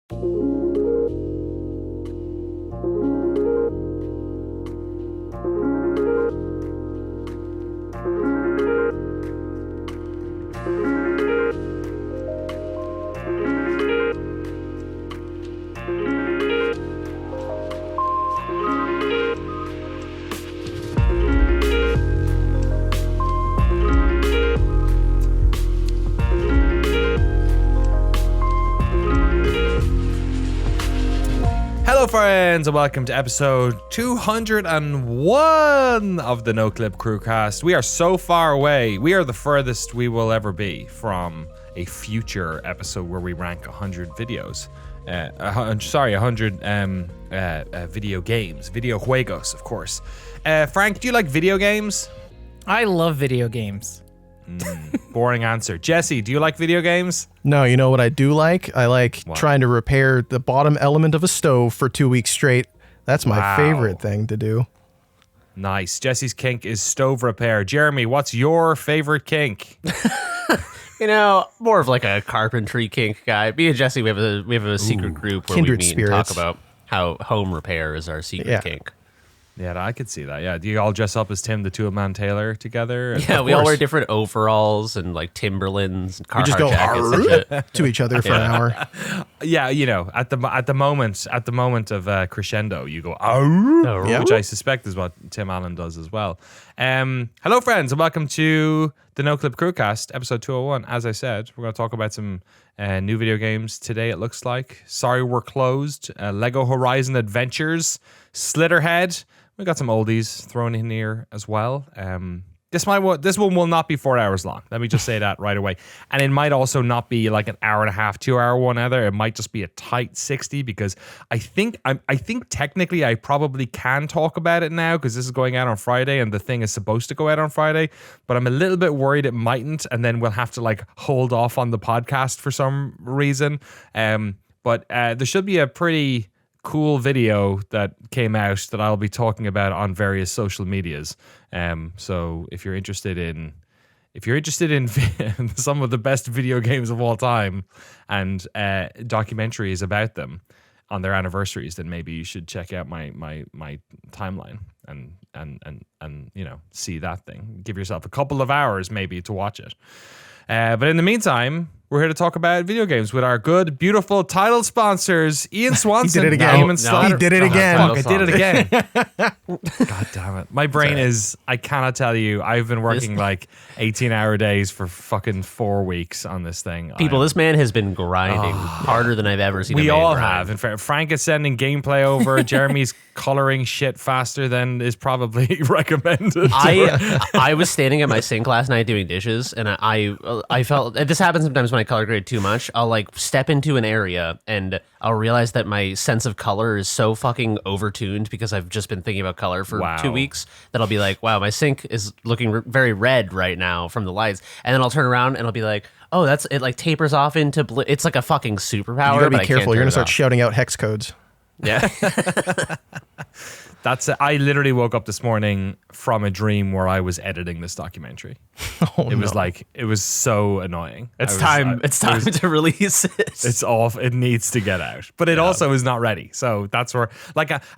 Hello friends and welcome to episode 201 of the Noclip Crewcast. We are so far away. We are the furthest we will ever be from a future episode where we rank 100 videos. 100 video games. Video juegos, of course. Frank, do you like video games? I love video games. Boring answer. Jesse, do you like video games? No, you know what I do like? I like trying to repair the bottom element of a stove for 2 weeks straight. That's my favorite thing to do. Nice. Jesse's kink is stove repair. Jeremy, what's your favorite kink? You know, more of like a carpentry kink guy. Me and Jesse, we have a secret group where we meet and talk about how home repair is our secret kink. Yeah, I could see that. Yeah, do you all dress up as Tim the Toolman Taylor together? Yeah, we all wear different overalls and like Timberlands and Carhartt We just go jackets to each other for an hour. Yeah, you know, at the moment of crescendo, you go "Arr," which I suspect is what Tim Allen does as well. Hello, friends, and welcome to the Noclip Crewcast, episode 201. As I said, we're going to talk about some new video games today. It looks like Sorry We're Closed, Lego Horizon Adventures, Slitterhead. We got some oldies thrown in here as well. This one will not be 4 hours long. Let me just say that right away. And it might also not be like an hour and a half, 2 hour one either. It might just be a tight 60 because I think technically I probably can talk about it now because this is going out on Friday and the thing is supposed to go out on Friday. But I'm a little bit worried it mightn't, and then we'll have to like hold off on the podcast for some reason. But there should be a pretty cool video that came out that I'll be talking about on various social medias. So if you're interested in some of the best video games of all time and documentaries about them on their anniversaries, then maybe you should check out my timeline and you know, see that thing. Give yourself a couple of hours maybe to watch it. But in the meantime, we're here to talk about video games with our good, beautiful title sponsors, Ian Swanson. He did it again. He did it again. Fuck, I did it again. God damn it. My brain is, I cannot tell you, I've been working like 18-hour days for fucking 4 weeks on this thing. This man has been grinding harder than I've ever seen. We all have. In fact, Frank is sending gameplay over. Jeremy's coloring shit faster than is probably recommended. I was standing at my sink last night doing dishes, and I felt, this happens sometimes when I color grade too much. I'll like step into an area and I'll realize that my sense of color is so fucking overtuned because I've just been thinking about color for 2 weeks that I'll be like, wow, my sink is looking very red right now from the lights. And then I'll turn around and I'll be like, oh, it like tapers off into blue. It's like a fucking superpower. You gotta be careful. You're gonna start shouting out hex codes. Yeah. I literally woke up this morning from a dream where I was editing this documentary. It was so annoying. It's time to release it. It's off. It needs to get out, but it also is not ready. So that's where,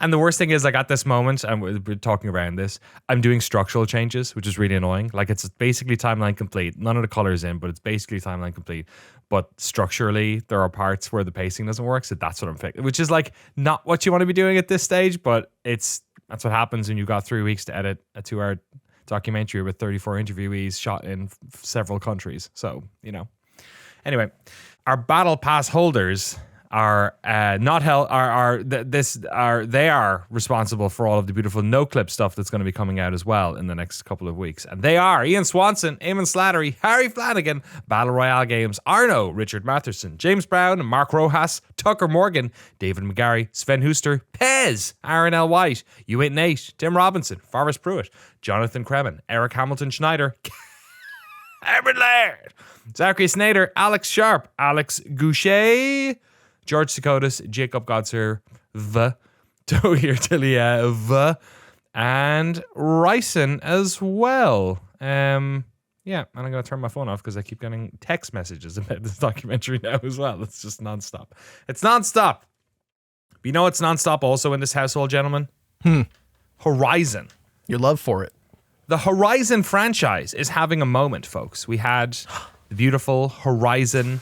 and the worst thing is, like, at this moment, and we're talking around this, I'm doing structural changes, which is really annoying. Like, it's basically timeline complete. None of the colors in, but it's basically timeline complete. But structurally, there are parts where the pacing doesn't work. So that's what I'm fixing, which is like not what you want to be doing at this stage, but that's what happens when you've got 3 weeks to edit a 2 hour documentary with 34 interviewees shot in several countries. So, you know. Anyway, our battle pass holders are they are responsible for all of the beautiful Noclip stuff that's going to be coming out as well in the next couple of weeks. And they are Ian Swanson, Eamon Slattery, Harry Flanagan, Battle Royale Games, Arno, Richard Matheson, James Brown, Mark Rojas, Tucker Morgan, David McGarry, Sven Huster, Pez, Aaron L. White, You Ain't Nate, Tim Robinson, Forrest Pruitt, Jonathan Kremen, Eric Hamilton Schneider, Cameron Laird, Zachary Snader, Alex Sharp, Alex Goucher, George Sekotis, Jacob Godser, Tohir Tiliev, and Ryson as well. Yeah, and I'm going to turn my phone off because I keep getting text messages about this documentary now as well. It's just nonstop. It's nonstop. But you know what's nonstop also in this household, gentlemen? Horizon. Your love for it. The Horizon franchise is having a moment, folks. We had the beautiful Horizon.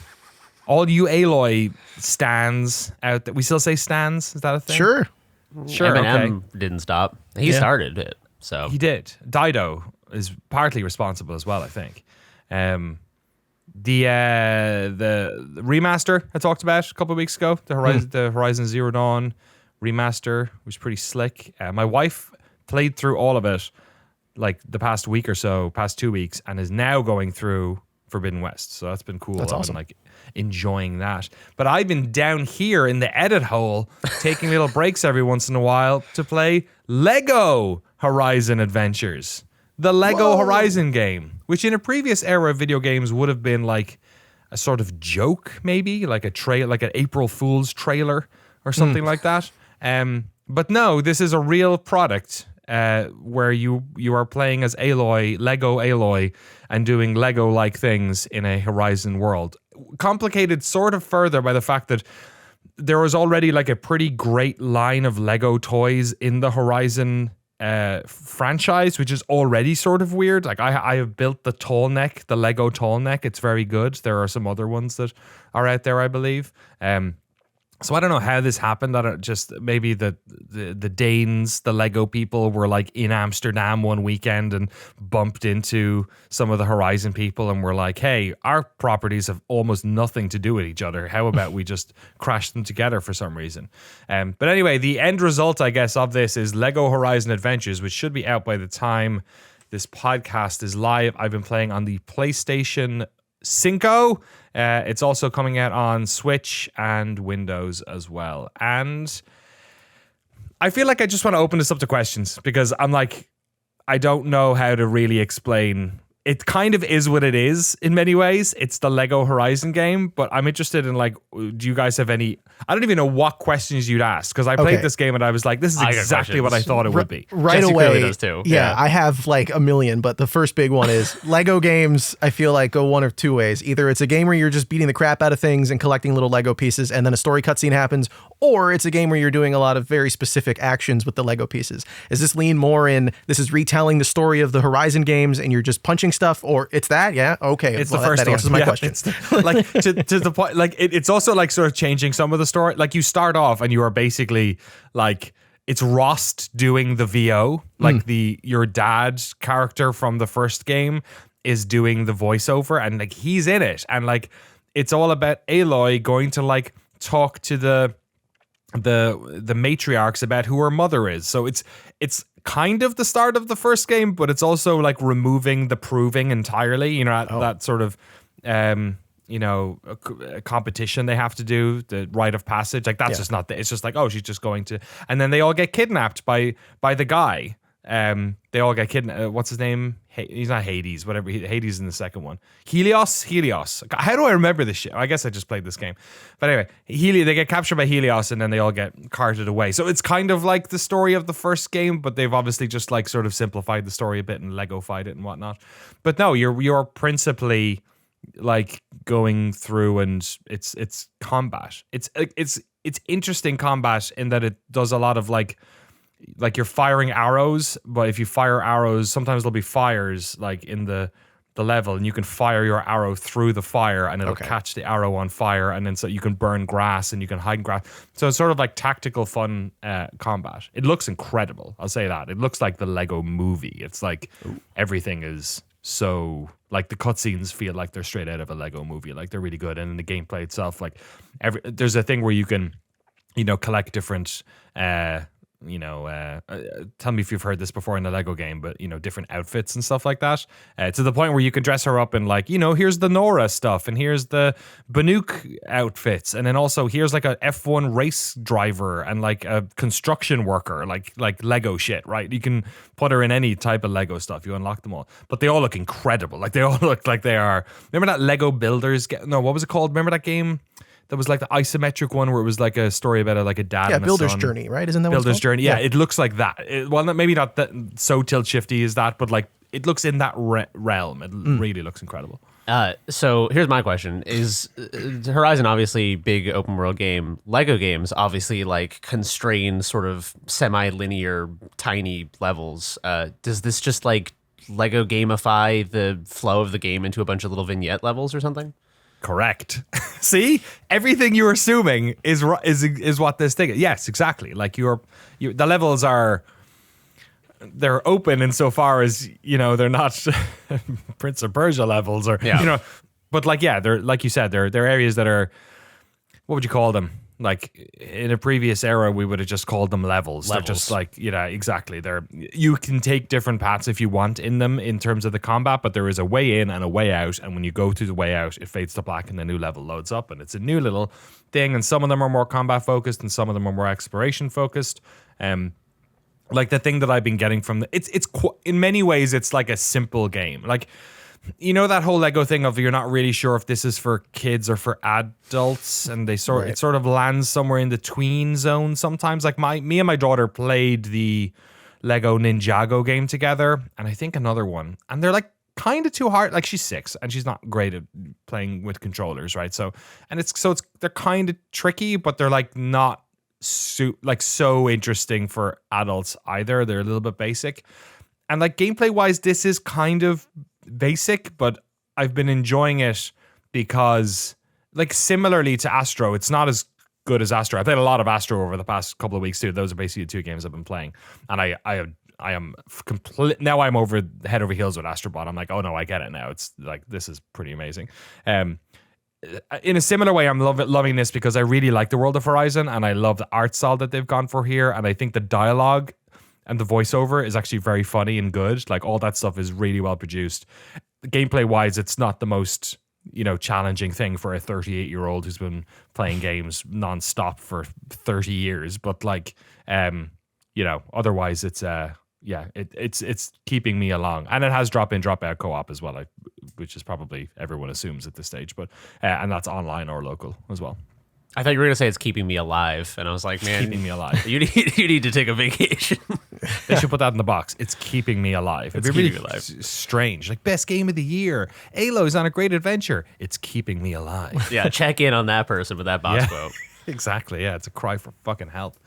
All you Aloy stands out there. We still say stands? Is that a thing? Sure. Eminem didn't stop. He started it, so He did. Dido is partly responsible as well, I think. The remaster I talked about a couple of weeks ago, the Horizon Zero Dawn remaster was pretty slick. My wife played through all of it like the past week or so, past 2 weeks, and is now going through Forbidden West. So that's been cool. That's I've awesome. been like enjoying that. But I've been down here in the edit hole taking little breaks every once in a while to play Lego Horizon Adventures. The Lego Horizon game, which in a previous era of video games would have been like a sort of joke, maybe like like an April Fool's trailer or something like that. But no, this is a real product where you are playing as Aloy, Lego Aloy, and doing Lego-like things in a Horizon world. Complicated sort of further by the fact that there was already like a pretty great line of Lego toys in the Horizon franchise, which is already sort of weird. Like I have built the tall neck, the Lego tall neck. It's very good. There are some other ones that are out there, I believe. So I don't know how this happened. I don't just maybe the Danes, the Lego people were like in Amsterdam one weekend and bumped into some of the Horizon people and were like, hey, our properties have almost nothing to do with each other. How about we just crash them together for some reason? But anyway, the end result, I guess, of this is Lego Horizon Adventures, which should be out by the time this podcast is live. I've been playing on the PlayStation 5. It's also coming out on Switch and Windows as well. And I feel like I just want to open this up to questions because I'm like, I don't know how to really explain. It kind of is what it is in many ways. It's the Lego Horizon game, but I'm interested in like, do you guys have any? I don't even know what questions you'd ask because I played this game and I was like, this is exactly what I thought it would be. Right Jesse away. clearly does too. Yeah, I have like a million, but the first big one is Lego games. I feel like go one of two ways. Either it's a game where you're just beating the crap out of things and collecting little Lego pieces, and then a story cutscene happens, or it's a game where you're doing a lot of very specific actions with the Lego pieces. Is this lean more in this is retelling the story of the Horizon games and you're just punching stuff, or it's that? Yeah, okay. It's the first that answers my question. Like to the point, like it's also like sort of changing some of the story. Like you start off and you are basically like it's Rost doing the VO, like your dad's character from the first game is doing the voiceover, and like he's in it, and like it's all about Aloy going to like talk to the matriarchs about who her mother is. So it's kind of the start of the first game, but it's also like removing the proving entirely, you know, that sort of a competition they have to do, the rite of passage, like that's just not it's just like, oh, she's just going to, and then they all get kidnapped by the guy. They all get kidnapped. What's his name? He's not Hades, whatever. Hades in the second one. Helios. How do I remember this shit? I guess I just played this game. But anyway, they get captured by Helios and then they all get carted away. So it's kind of like the story of the first game, but they've obviously just like sort of simplified the story a bit and Lego-fied it and whatnot. But no, you're principally like going through and it's combat. It's interesting combat in that it does a lot of like you're firing arrows, but if you fire arrows, sometimes there'll be fires like in the level, and you can fire your arrow through the fire and it'll catch the arrow on fire, and then so you can burn grass and you can hide grass. So it's sort of like tactical fun combat. It looks incredible, I'll say that. It looks like the Lego movie. It's like everything is so like the cutscenes feel like they're straight out of a Lego movie. Like they're really good, and in the gameplay itself, like there's a thing where you can collect different tell me if you've heard this before in the Lego game, but different outfits and stuff like that, to the point where you can dress her up in like, here's the Nora stuff, and here's the Banuk outfits, and then also here's like a F1 race driver and like a construction worker, like Lego shit, right? You can put her in any type of Lego stuff. You unlock them all, but they all look incredible. Like they all look like they are. Remember that Lego Builders? No, what was it called? Remember that game? That was like the isometric one where it was like a story about like a dad and a Builder's son. Journey, right? Isn't that what it's Builder's called? Journey? Yeah, it looks like that. Well, maybe not that so tilt shifty as that, but like it looks in that realm. It really looks incredible. So here's my question: Is Horizon obviously big open world game? Lego games obviously like constrained, sort of semi-linear, tiny levels. Does this just like Lego gamify the flow of the game into a bunch of little vignette levels or something? Correct. See, everything you're assuming is what this thing is. Yes, exactly. Like the levels they're open insofar as, they're not Prince of Persia levels or, but like, yeah, they're, like you said, they're areas that are, what would you call them? Like in a previous era, we would have just called them levels. They're just like, exactly. You can take different paths if you want in them in terms of the combat, but there is a way in and a way out. And when you go through the way out, it fades to black and the new level loads up and it's a new little thing. And some of them are more combat focused and some of them are more exploration focused. Like the thing that I've been getting from it's in many ways it's like a simple game. Like that whole Lego thing of you're not really sure if this is for kids or for adults, and it sort of lands somewhere in the tween zone sometimes. Like me and my daughter played the Lego Ninjago game together, and I think another one, and they're like kind of too hard. Like she's 6 and she's not great at playing with controllers, right? So they're kind of tricky, but they're like not so interesting for adults either. They're a little bit basic, and like gameplay wise this is kind of basic, but I've been enjoying it because like similarly to Astro, it's not as good as Astro. I played a lot of Astro over the past couple of weeks too. Those are basically the 2 games I've been playing, and I am complete now. I'm head over heels with Astro Bot. I'm like, oh no, I get it now. It's like this is pretty amazing. In a similar way, I'm loving this because I really like the world of Horizon and I love the art style that they've gone for here. And I think the dialogue and the voiceover is actually very funny and good. Like all that stuff is really well produced. Gameplay wise, it's not the most, challenging thing for a 38-year-old who's been playing games nonstop for 30 years. But like, otherwise it's, it's keeping me along, and it has drop in, drop out co-op as well, which is probably everyone assumes at this stage. But and that's online or local as well. I thought you were gonna say it's keeping me alive, and I was like, man, keeping me alive. You need to take a vacation. They should put that in the box. It's keeping me alive. It's keeping me alive. Strange, like best game of the year. Alo's on a great adventure. It's keeping me alive. Yeah, check in on that person with that box quote. Exactly. Yeah, it's a cry for fucking help.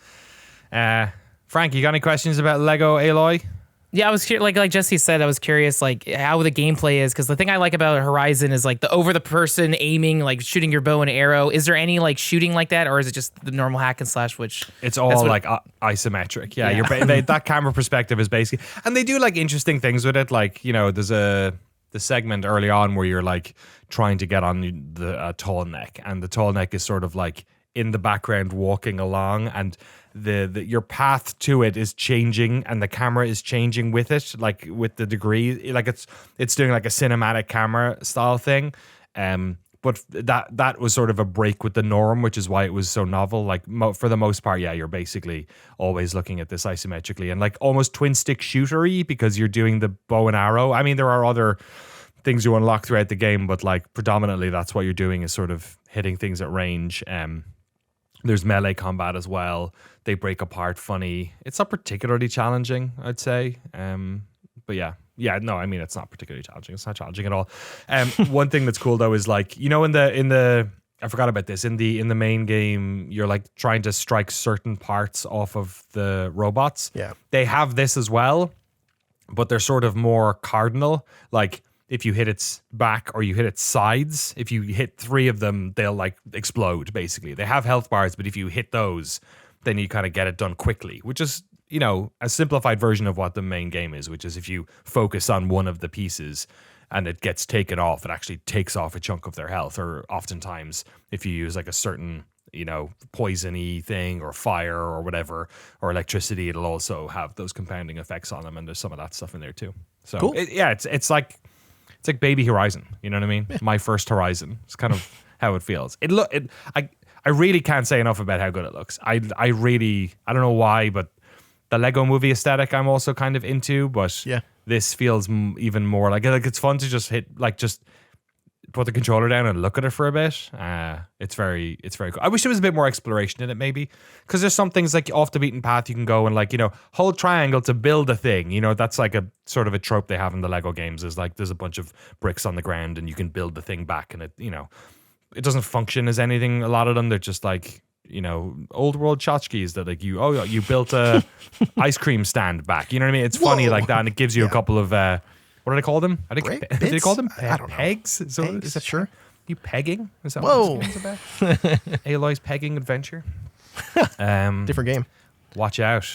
Frank, you got any questions about Lego Aloy? Yeah, I was curious, like Jesse said, I was curious like how the gameplay is, because the thing I like about Horizon is like the over the person aiming, like shooting your bow and arrow. Is there any like shooting like that, or is it just the normal hack and slash? Which it's all like isometric. Yeah, that camera perspective is basically, and they do like interesting things with it. Like there's the segment early on where you're like trying to get on the tall neck, and the tall neck is sort of like in the background walking along, and your path to it is changing and the camera is changing with it, like with the degree, like it's doing like a cinematic camera style thing. But that was sort of a break with the norm, which is why it was so novel. Like for the most part, yeah, you're basically always looking at this isometrically and like almost twin stick shootery, because you're doing the bow and arrow. I mean, there are other things you unlock throughout the game, but like predominantly that's what you're doing, is sort of hitting things at range. There's melee combat as well. They break apart funny. It's not particularly challenging, I'd say. But no, I mean, it's not particularly challenging. It's not challenging at all. One thing that's cool though is like, in the I forgot about this, in the main game, you're like trying to strike certain parts off of the robots. Yeah. They have this as well, but they're sort of more cardinal. Like if you hit its back or you hit its sides, if you hit 3 of them, they'll like explode, basically. They have health bars, but if you hit those, then you kind of get it done quickly, which is, a simplified version of what the main game is, which is if you focus on one of the pieces and it gets taken off, it actually takes off a chunk of their health. Or oftentimes if you use like a certain, poison-y thing or fire or whatever, or electricity, it'll also have those compounding effects on them. And there's some of that stuff in there too. So cool. It's like baby Horizon, you know what I mean? Yeah. My first Horizon. It's kind of how it feels. I really can't say enough about how good it looks. I don't know why, but the Lego movie aesthetic I'm also kind of into, but this feels even more like it's fun to just put the controller down and look at it for a bit. It's very cool. I wish there was a bit more exploration in it, maybe, because there's some things like off the beaten path you can go and like, you know, hold triangle to build a thing. You know, that's like a sort of a trope they have in the Lego games, is like there's a bunch of bricks on the ground and you can build the thing back, and it, you know, it doesn't function as anything. A lot of them, they're just like, you know, old world tchotchkes that like you built a ice cream stand back. You know what I mean? It's funny like that, and it gives you a couple of what do they call them? I think did they call them I don't know. pegs? So Pegs, is it sure. you pegging? Is that Whoa. what this game's about? Aloy's pegging adventure. Different game. Watch out.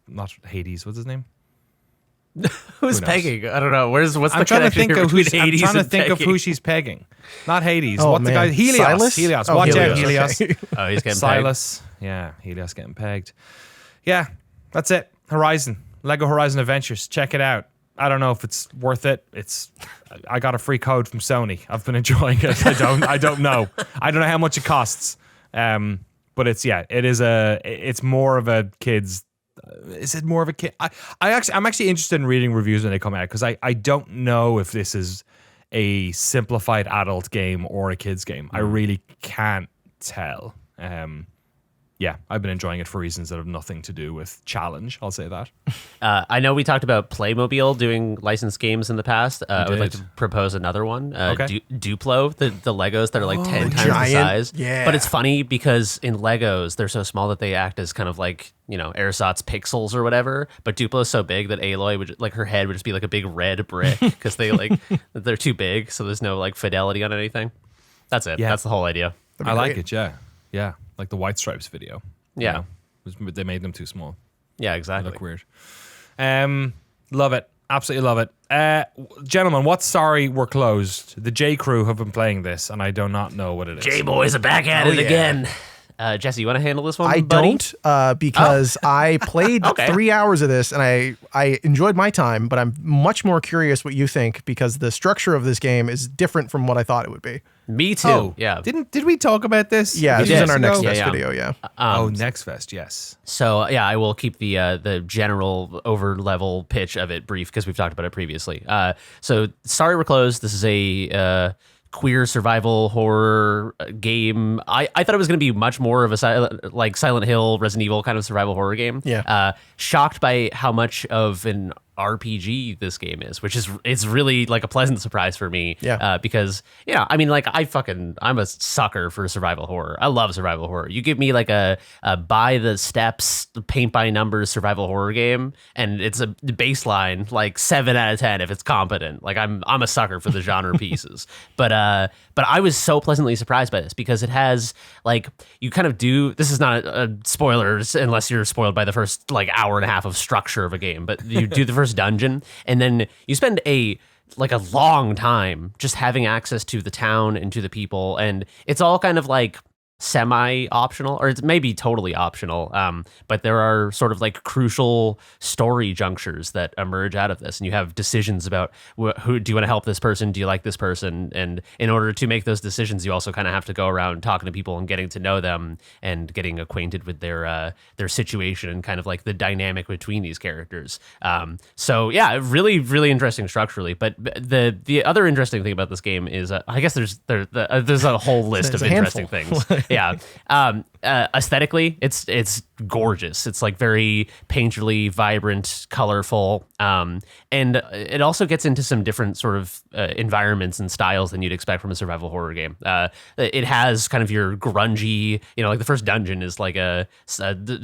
Not Hades. What's his name? Who's knows? pegging? I don't know. What's the I'm trying to connection think here of between who's. I'm Hades trying to and think of pegging? who she's pegging. Not Hades. Oh, What's the man. guy? Helios. Silas? Helios. Oh, Watch out, Helios. Helios. Okay. Oh, he's getting Silas. Yeah, Helios getting pegged. Yeah, that's it. Horizon. Lego Horizon Adventures. Check it out. I don't know if it's worth it. I got a free code from Sony. I've been enjoying it. I don't know. I don't know how much it costs. But it's more of a kid's. Is it more of a kid? I'm actually interested in reading reviews when they come out, because I don't know if this is a simplified adult game or a kid's game. I really can't tell. Yeah, I've been enjoying it for reasons that have nothing to do with challenge. I'll say that. I know we talked about Playmobil doing licensed games in the past. I would like to propose another one. Okay. Duplo, the Legos that are like 10 times giant. the size. Yeah. But it's funny because in Legos, they're so small that they act as kind of like, you know, ersatz pixels or whatever. But Duplo's so big that Aloy would, like, her head would just be like a big red brick because they're too big. So there's no like fidelity on anything. That's it. Yeah. That's the whole idea. I like it. Yeah, yeah, like the White Stripes video. Yeah. You know? They made them too small. Yeah, They exactly. look weird. Love it. Absolutely love it. Gentlemen, what sorry we're closed? The J Crew have been playing this, and I do not know what it is. J-Boys are back at it yeah. again. Jesse, you want to handle this one, I buddy? don't, because I played Okay. 3 hours of this and I enjoyed my time, but I'm much more curious what you think, because the structure of this game is different from what I thought it would be. Me too. Oh, yeah. Did we talk about this? Yeah, this did. is in our next Yeah, Fest yeah. video, yeah. Next Fest, yes. So yeah, I will keep the general over level pitch of it brief because we've talked about it previously. So sorry we're closed. This is a queer survival horror game. I thought it was going to be much more of a Silent Hill, Resident Evil kind of survival horror game. Yeah. Shocked by how much of an RPG this game is, which is it's really like a pleasant surprise for me. Yeah. Because I mean, like I'm a sucker for survival horror. I love survival horror. You give me like a by the steps, paint by numbers survival horror game, and it's a baseline like 7 out of 10 if it's competent. Like I'm a sucker for the genre pieces. But I was so pleasantly surprised by this because it has like you kind of do. This is not a spoilers unless you're spoiled by the first like hour and a half of structure of a game, but you do the first dungeon and then you spend a long time just having access to the town and to the people, and it's all kind of like semi-optional, or it's maybe totally optional, but there are sort of like crucial story junctures that emerge out of this, and you have decisions about who do you want to help this person, do you like this person, and in order to make those decisions you also kind of have to go around talking to people and getting to know them and getting acquainted with their situation and kind of like the dynamic between these characters. So yeah, really really interesting structurally, but the other interesting thing about this game is I guess there's a whole list It's of a interesting handful. things. Yeah. Aesthetically, it's gorgeous. It's like very painterly, vibrant, colorful. And it also gets into some different sort of environments and styles than you'd expect from a survival horror game. It has kind of your grungy, like the first dungeon is like a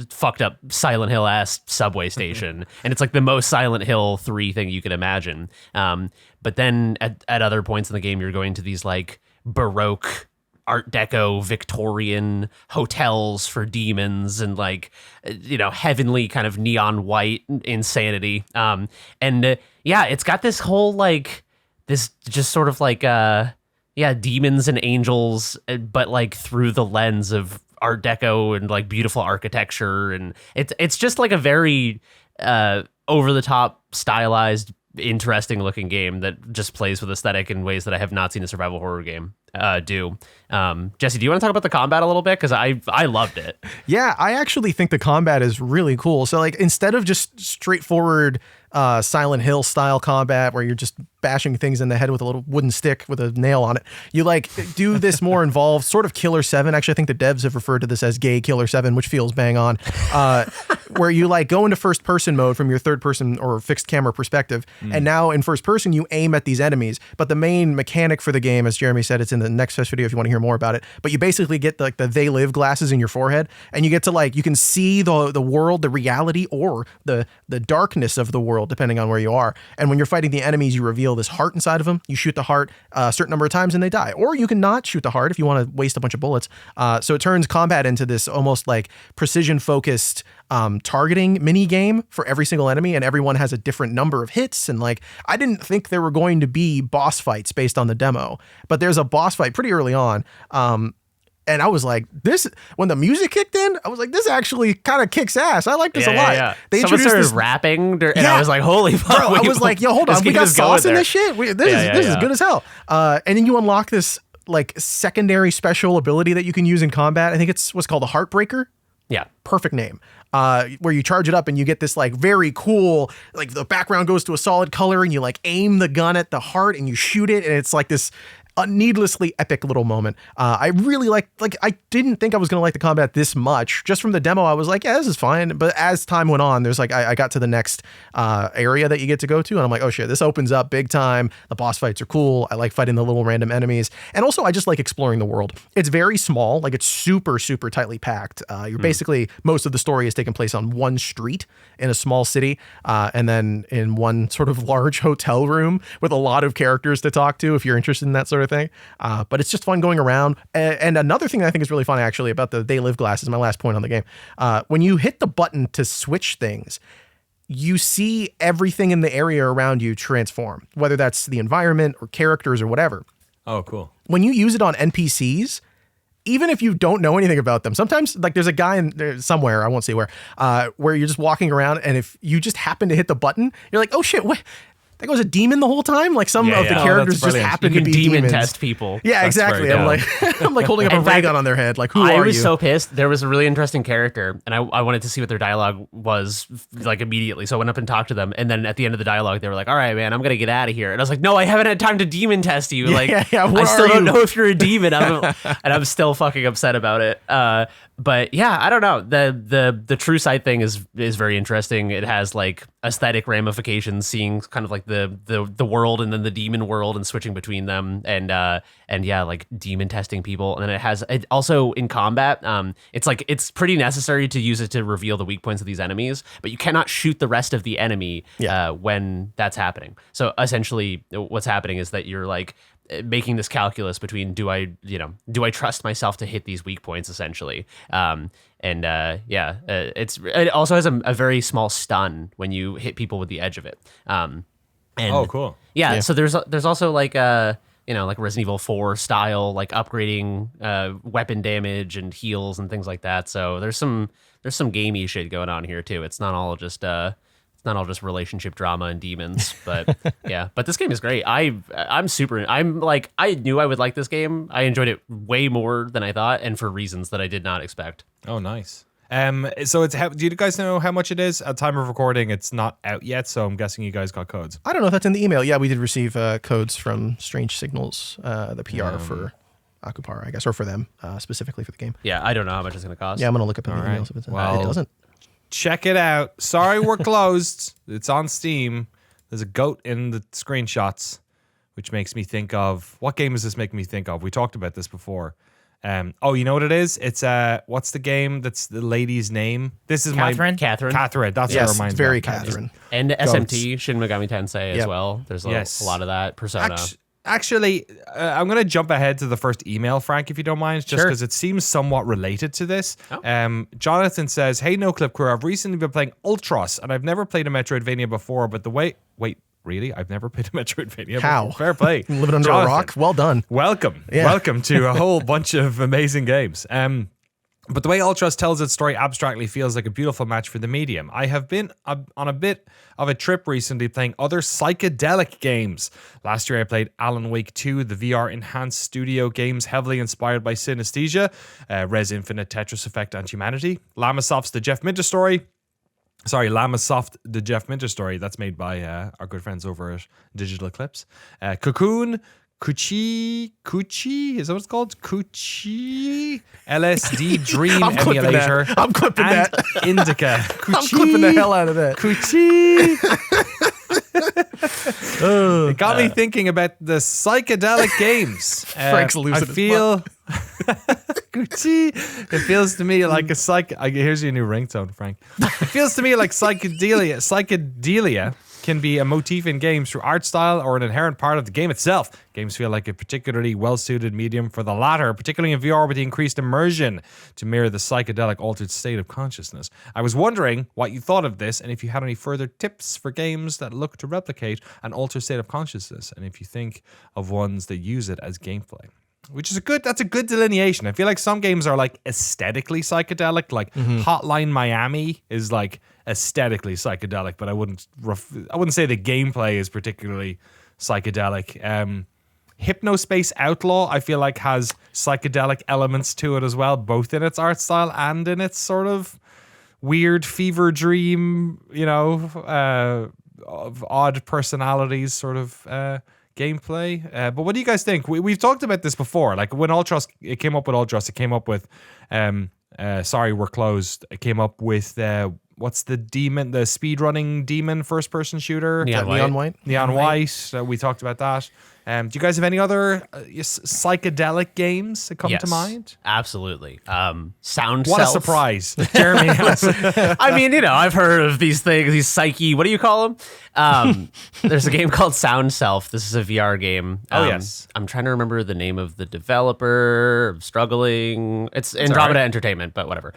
fucked up Silent Hill ass subway station. And it's like the most Silent Hill 3 thing you could imagine. But then at other points in the game, you're going to these like Baroque Art Deco Victorian hotels for demons and like heavenly kind of neon white insanity, it's got this whole like this just sort of like demons and angels, but like through the lens of Art Deco and like beautiful architecture, and it's just like a very over the top stylized interesting looking game that just plays with aesthetic in ways that I have not seen a survival horror game do. Jesse, do you want to talk about the combat a little bit? Because I loved it. Yeah, I actually think the combat is really cool. So like instead of just straightforward Silent Hill style combat where you're just bashing things in the head with a little wooden stick with a nail on it, you like do this more involved sort of Killer 7. Actually, I think the devs have referred to this as gay Killer 7, which feels bang on, where you like go into first person mode from your third person or fixed camera perspective. And now in first person, you aim at these enemies. But the main mechanic for the game, as Jeremy said, it's in the next video if you want to hear more about it. But you basically get like the They Live glasses in your forehead, and you get to like, you can see the world, the reality, or the darkness of the world, depending on where you are. And when you're fighting the enemies, you reveal this heart inside of them. You shoot the heart a certain number of times and they die. Or you can not shoot the heart if you want to waste a bunch of bullets. So it turns combat into this almost like precision focused targeting mini game for every single enemy, and everyone has a different number of hits. And like, I didn't think there were going to be boss fights based on the demo, but there's a boss fight pretty early on. And I was like, this, when the music kicked in, I was like, this actually kind of kicks ass. I like this a lot. Yeah. They Someone introduced started this rapping, and I was like, holy fuck. Bro, I was like, yo, hold on, we got sauce in this shit? This is good as hell. And then you unlock this like secondary special ability that you can use in combat. I think it's what's called a Heartbreaker. Yeah. Perfect name. Where you charge it up and you get this like very cool, like the background goes to a solid color and you like aim the gun at the heart and you shoot it, and it's like this needlessly epic little moment. I really like I didn't think I was gonna like the combat this much. Just from the demo, I was like, yeah, this is fine. But as time went on, there's like I got to the next area that you get to go to, and I'm like, oh shit, this opens up big time. The boss fights are cool. I like fighting the little random enemies, and also I just like exploring the world. It's very small, like it's super tightly packed. You're basically, most of the story is taking place on one street in a small city, and then in one sort of large hotel room with a lot of characters to talk to if you're interested in that sort of thing. But it's just fun going around. And another thing that I think is really fun actually about the They Live glasses, my last point on the game, when you hit the button to switch things, you see everything in the area around you transform, whether that's the environment or characters or whatever. Oh, cool. When you use it on NPCs, even if you don't know anything about them, sometimes like there's a guy in there somewhere, I won't say where you're just walking around, and if you just happen to hit the button, you're like, oh shit, what? That was a demon the whole time. Like some of the characters just happen to be demon demons. test people. Yeah, exactly. I'm like, I'm like holding up a ray gun on their head. Like, who are you? I was so pissed. There was a really interesting character, and I wanted to see what their dialogue was like immediately. So I went up and talked to them, and then at the end of the dialogue, they were like, "All right, man, I'm gonna get out of here." And I was like, "No, I haven't had time to demon test you. Like, I still don't know if you're a demon." And I'm still fucking upset about it. But yeah, I don't know. The True Sight thing is very interesting. It has like aesthetic ramifications, seeing kind of like the world and then the demon world and switching between them, and yeah, like demon testing people. And then it also in combat, it's like it's pretty necessary to use it to reveal the weak points of these enemies, but you cannot shoot the rest of the enemy when that's happening. So essentially what's happening is that you're like making this calculus between do I trust myself to hit these weak points essentially. It also has a very small stun when you hit people with the edge of it. Oh, cool. Yeah. So there's also like like Resident Evil 4 style, like upgrading weapon damage and heals and things like that. So there's some gamey shit going on here too. It's not all just relationship drama and demons, but yeah. But this game is great. I knew I would like this game. I enjoyed it way more than I thought, and for reasons that I did not expect. Oh, nice. So do you guys know how much it is? At time of recording, it's not out yet, so I'm guessing you guys got codes. I don't know if that's in the email. Yeah, we did receive codes from Strange Signals, the PR for Akupara, I guess, or for them, specifically for the game. Yeah, I don't know how much it's going to cost. Yeah, I'm going to look up in the emails if it's it doesn't. Check it out. Sorry, we're closed. It's on Steam. There's a goat in the screenshots, which makes me think of, what game does this make me think of? We talked about this before. You know what it is? It's what's the game that's the lady's name? This is Catherine. Catherine. That's what it reminds me. Very Catherine. And SMT, Shin Megami Tensei as well. There's a lot of that. Persona. Actually, I'm going to jump ahead to the first email, Frank, if you don't mind, just because it seems somewhat related to this. Oh. Jonathan says, "Hey, Noclip crew, I've recently been playing Ultros, and I've never played a Metroidvania before, but wait, really? I've never played a Metroidvania How? before. Fair play. Living under a rock? Well done. Welcome to a whole bunch of amazing games. But the way Ultros tells its story abstractly feels like a beautiful match for the medium. I have been on a bit of a trip recently playing other psychedelic games. Last year I played Alan Wake 2, the VR-enhanced studio games heavily inspired by synesthesia, Res Infinite, Tetris Effect, and Humanity. Lamasoft's The Jeff Minter Story. Lamasoft, the Jeff Minter Story. That's made by our good friends over at Digital Eclipse. Cocoon, Kuchi, is that what it's called? Kuchi, LSD Dream Emulator. I'm clipping and that. Indica. Kuchi, I'm clipping the hell out of that. Kuchi. It got me thinking about the psychedelic games. Frank's losing his Gucci. It feels to me like a here's your new ringtone, Frank. It feels to me like psychedelia can be a motif in games through art style or an inherent part of the game itself. Games feel like a particularly well-suited medium for the latter, particularly in VR with the increased immersion to mirror the psychedelic altered state of consciousness. I was wondering what you thought of this and if you had any further tips for games that look to replicate an altered state of consciousness, and if you think of ones that use it as gameplay. That's a good delineation. I feel like some games are like aesthetically psychedelic, like Hotline Miami is like aesthetically psychedelic, but I wouldn't say the gameplay is particularly psychedelic. Hypnospace Outlaw, I feel like, has psychedelic elements to it as well, both in its art style and in its sort of weird fever dream, of odd personalities sort of gameplay. But what do you guys think? We've talked about this before. Like when it came up with Ultros, it came up with Sorry We're Closed. It came up with what's the speedrunning demon first person shooter? Neon White. Neon White. We talked about that. Do you guys have any other psychedelic games that come to mind? Absolutely. Sound What Self. a surprise. Jeremy has. I mean, I've heard of these things, these psyche, what do you call them? There's a game called Sound Self. This is a VR game. Yes. I'm trying to remember the name of the developer. I'm struggling. It's Andromeda Entertainment, but whatever.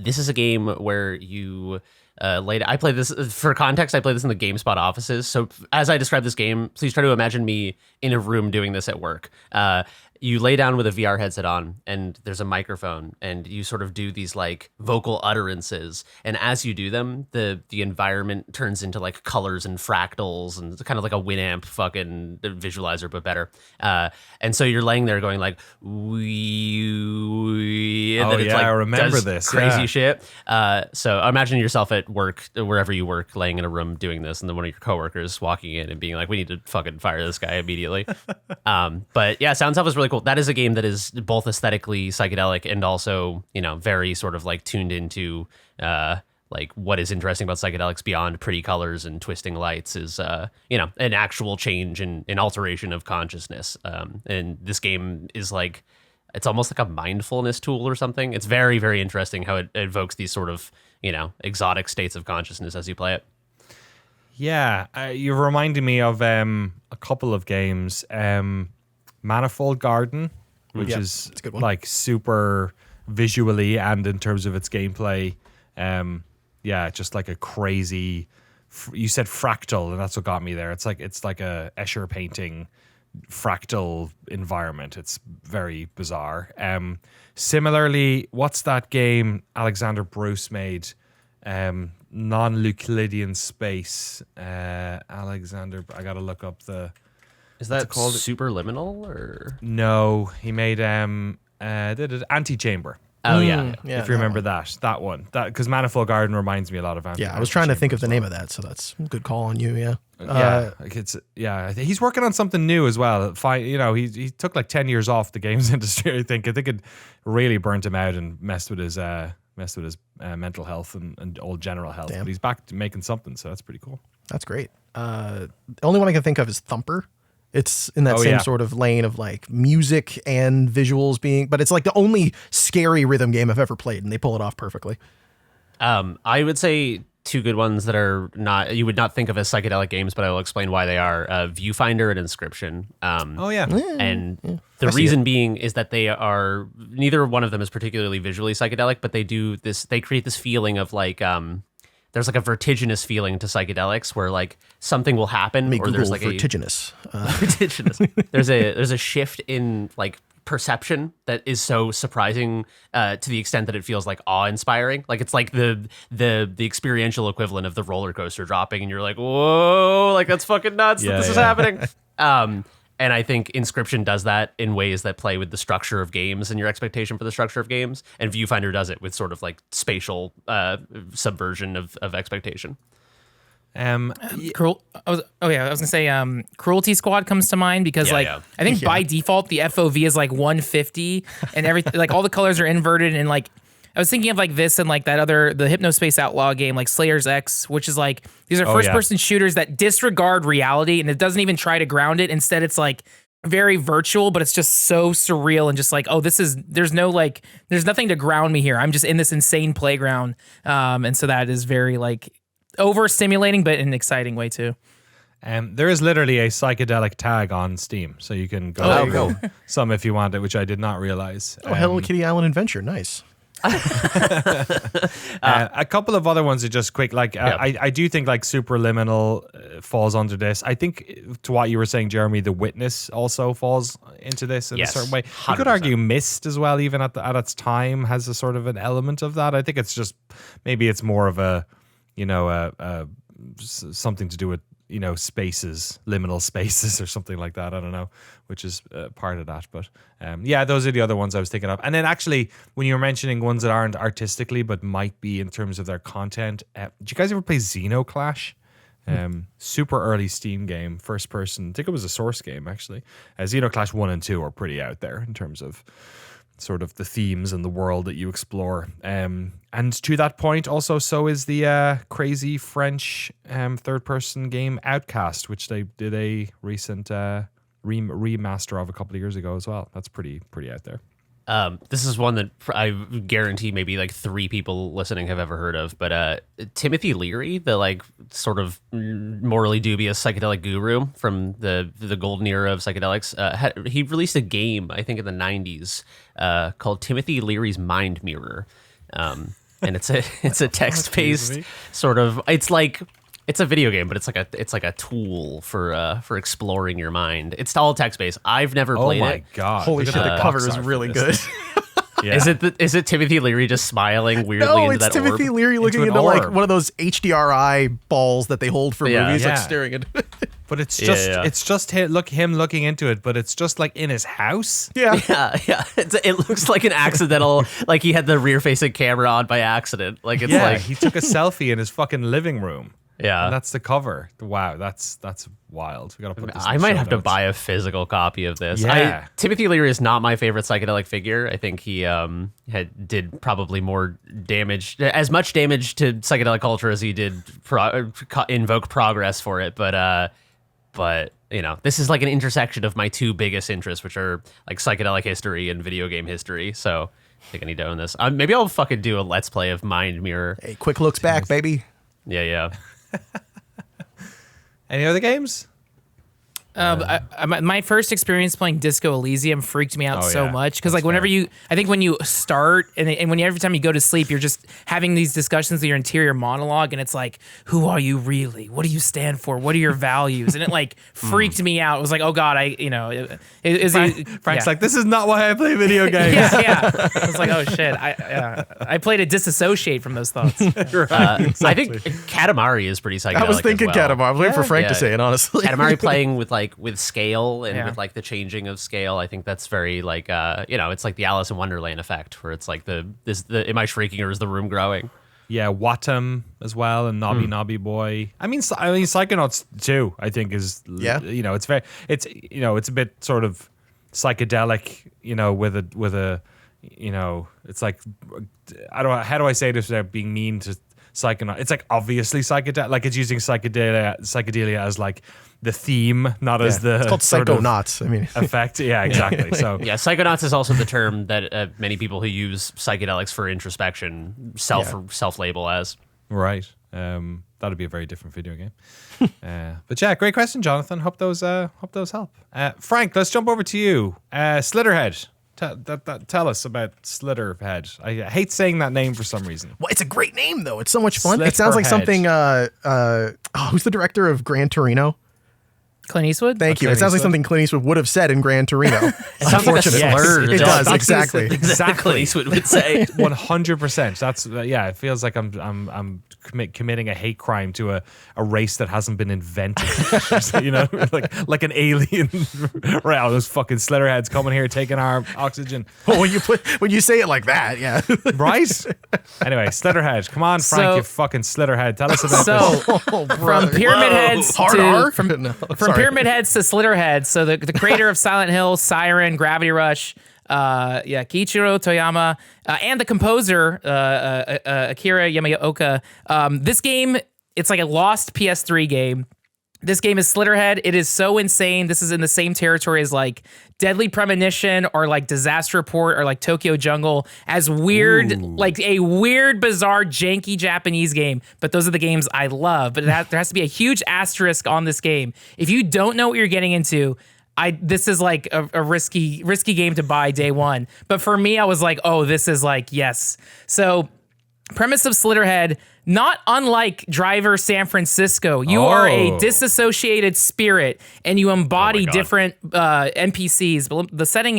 This is a game where you... I play this for context. I play this in the GameSpot offices. So as I describe this game, please try to imagine me in a room doing this at work. You lay down with a VR headset on, and there's a microphone, and you sort of do these like vocal utterances. And as you do them, the environment turns into like colors and fractals, and it's kind of like a Winamp fucking visualizer, but better. And so you're laying there going like wee, and then it's like I remember does this crazy shit. So imagine yourself at work, wherever you work, laying in a room doing this, and then one of your coworkers walking in and being like, "We need to fucking fire this guy immediately." But yeah, Sound Self is really cool. That is a game that is both aesthetically psychedelic and also, very sort of like tuned into like what is interesting about psychedelics beyond pretty colors and twisting lights is an actual change and alteration of consciousness. And this game is like, it's almost like a mindfulness tool or something. It's very, very interesting how it evokes these sort of, exotic states of consciousness as you play it. Yeah, you're reminding me of a couple of games. Manifold Garden, which is a good one. Like super visually and in terms of its gameplay. Just like a crazy. You said fractal, and that's what got me there. It's like a Escher painting fractal environment. It's very bizarre. Similarly, what's that game Alexander Bruce made? Non-Euclidean space. Alexander, I gotta look up the. Is that called Superliminal or? No, he made Antechamber. Oh yeah. If you remember that one, because Manifold Garden reminds me a lot of. I was trying to think of the name of that, so that's a good call on you. Yeah. He's working on something new as well. He took like 10 years off the games industry. I think it really burnt him out and messed with his mental health and old general health. Damn. But he's back to making something, so that's pretty cool. That's great. The only one I can think of is Thumper. It's in that same sort of lane of like music and visuals but it's like the only scary rhythm game I've ever played, and they pull it off perfectly. I would say two good ones that are you would not think of as psychedelic games, but I will explain why they are. Viewfinder and Inscription. And the reason being is that they are, neither one of them is particularly visually psychedelic, but they create this feeling of like, there's like a vertiginous feeling to psychedelics where like something will happen, or there's like vertiginous. Vertiginous. There's a shift in like perception that is so surprising to the extent that it feels like awe-inspiring. Like it's like the experiential equivalent of the roller coaster dropping, and you're like, whoa, like that's fucking nuts that this is happening. And I think Inscription does that in ways that play with the structure of games and your expectation for the structure of games. And Viewfinder does it with sort of like spatial subversion of expectation. I was gonna say Cruelty Squad comes to mind because I think by default the FOV is like 150 and everything, like all the colors are inverted, and like I was thinking of like this and like the Hypnospace Outlaw game, like Slayer's X, which is like, these are first-person shooters that disregard reality, and it doesn't even try to ground it. Instead, it's like very virtual, but it's just so surreal and just like, there's nothing to ground me here. I'm just in this insane playground. And so that is very like overstimulating, but in an exciting way too. There is literally a psychedelic tag on Steam, so you can go some if you want it, which I did not realize. Hello Kitty Island Adventure, nice. A couple of other ones are just quick. Like I do think like Superliminal falls under this. I think to what you were saying, Jeremy, The Witness also falls into this in a certain way. 100%. You could argue Myst as well, even at its time, has a sort of an element of that. I think it's just maybe it's more of a something to do with spaces, liminal spaces or something like that. I don't know, which is part of that. But those are the other ones I was thinking of. And then actually, when you were mentioning ones that aren't artistically but might be in terms of their content, did you guys ever play Xenoclash? Super early Steam game, first person. I think it was a Source game actually. Xenoclash 1 and 2 are pretty out there in terms of sort of the themes and the world that you explore. And to that point, also, so is the crazy French third-person game Outcast, which they did a recent remaster of a couple of years ago as well. That's pretty out there. This is one that I guarantee maybe like 3 people listening have ever heard of, but Timothy Leary, the like sort of morally dubious psychedelic guru from the golden era of psychedelics, he released a game, I think in the 90s, called Timothy Leary's Mind Mirror. And it's a text-based sort of, it's a video game, but it's like a tool for exploring your mind. It's all text based. I've never played it. Oh my god! Holy shit! The cover is really good. Yeah. Is it Timothy Leary just smiling weirdly into that orb? No, it's Timothy Leary looking into like one of those HDRI balls that they hold for movies, like staring at. But it's just him looking into it, but it's just like in his house. Yeah. It looks like an accidental, like he had the rear-facing camera on by accident. Like it's like he took a selfie in his fucking living room. Yeah, and that's the cover. Wow, that's wild. We gotta put this. I might have to buy a physical copy of this. Yeah. Timothy Leary is not my favorite psychedelic figure. I think he did probably more damage, as much damage to psychedelic culture as he did invoke progress for it. But this is like an intersection of my 2 biggest interests, which are like psychedelic history and video game history. So I think I need to own this. Maybe I'll fucking do a Let's Play of Mind Mirror. Hey, quick looks back, baby. Yeah. Any other games? My first experience playing Disco Elysium freaked me out so much because like whenever I think when you start and every time you go to sleep, you're just having these discussions with your interior monologue, and it's like, who are you really? What do you stand for? What are your values? And it like freaked me out. It was like, oh god, Frank's like, this is not why I play video games. yeah. I was like, oh shit, I played to disassociate from those thoughts. Exactly. I think Katamari is pretty psychedelic. I was thinking Katamari. I was waiting for Frank to say it, honestly. Katamari playing with scale and with like the changing of scale. I think that's very like it's like the Alice in Wonderland effect, where it's like the am I shrinking or is the room growing? Yeah, Watam as well, and Nobby Boy. I mean Psychonauts 2, I think is it's very it's a bit sort of psychedelic, with a it's like I don't know, how do I say this without being mean to Psychonaut? It's like obviously psychedelic, like it's using psychedelia as like the theme, not as the it's called Psychonauts. Effect. Yeah, exactly. So Psychonauts is also the term that many people who use psychedelics for introspection self-label as. Right. That'd be a very different video game. But yeah, great question, Jonathan. Hope those help. Frank, let's jump over to you. Slitterhead. Tell us about Slitterhead. I hate saying that name for some reason. Well, it's a great name though. It's so much fun. It sounds like something. Who's the director of Gran Torino? Clint Eastwood? Thank you. It sounds like something Clint Eastwood would have said in Gran Torino. It sounds like a slur. It does, exactly. Exactly. Clint Eastwood would say. 100%. That's it feels like I'm committing a hate crime to a race that hasn't been invented. like an alien. Right, all those fucking slitterheads coming here taking our oxygen. Well, when you say it like that, yeah. Right? Anyway, Slitterhead. Come on, Frank, you fucking Slitterhead. Tell us about this. From Pyramid Heads from Pyramid Heads to Slitterhead. So the creator of Silent Hill, Siren, Gravity Rush, Kiichiro Toyama, and the composer Akira Yamaoka. This game, it's like a lost PS3 game. This game is Slitterhead. It is so insane. This is in the same territory as like Deadly Premonition or like Disaster Report or like Tokyo Jungle, as weird, like a weird, bizarre, janky Japanese game. But those are the games I love. But there has to be a huge asterisk on this game. If you don't know what you're getting into, this is like a risky game to buy day one. But for me, I was like, oh, this is like, yes. So premise of Slitterhead, not unlike Driver San Francisco. You are a disassociated spirit and you embody different NPCs. But the setting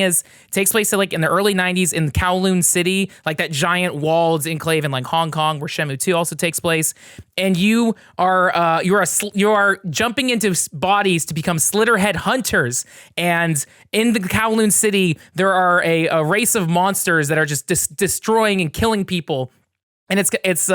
takes place in the early 90s in Kowloon City, like that giant walled enclave in like Hong Kong where Shenmue 2 also takes place. And you are jumping into bodies to become Slitterhead hunters. And in the Kowloon City, there are a race of monsters that are just destroying and killing people. And it's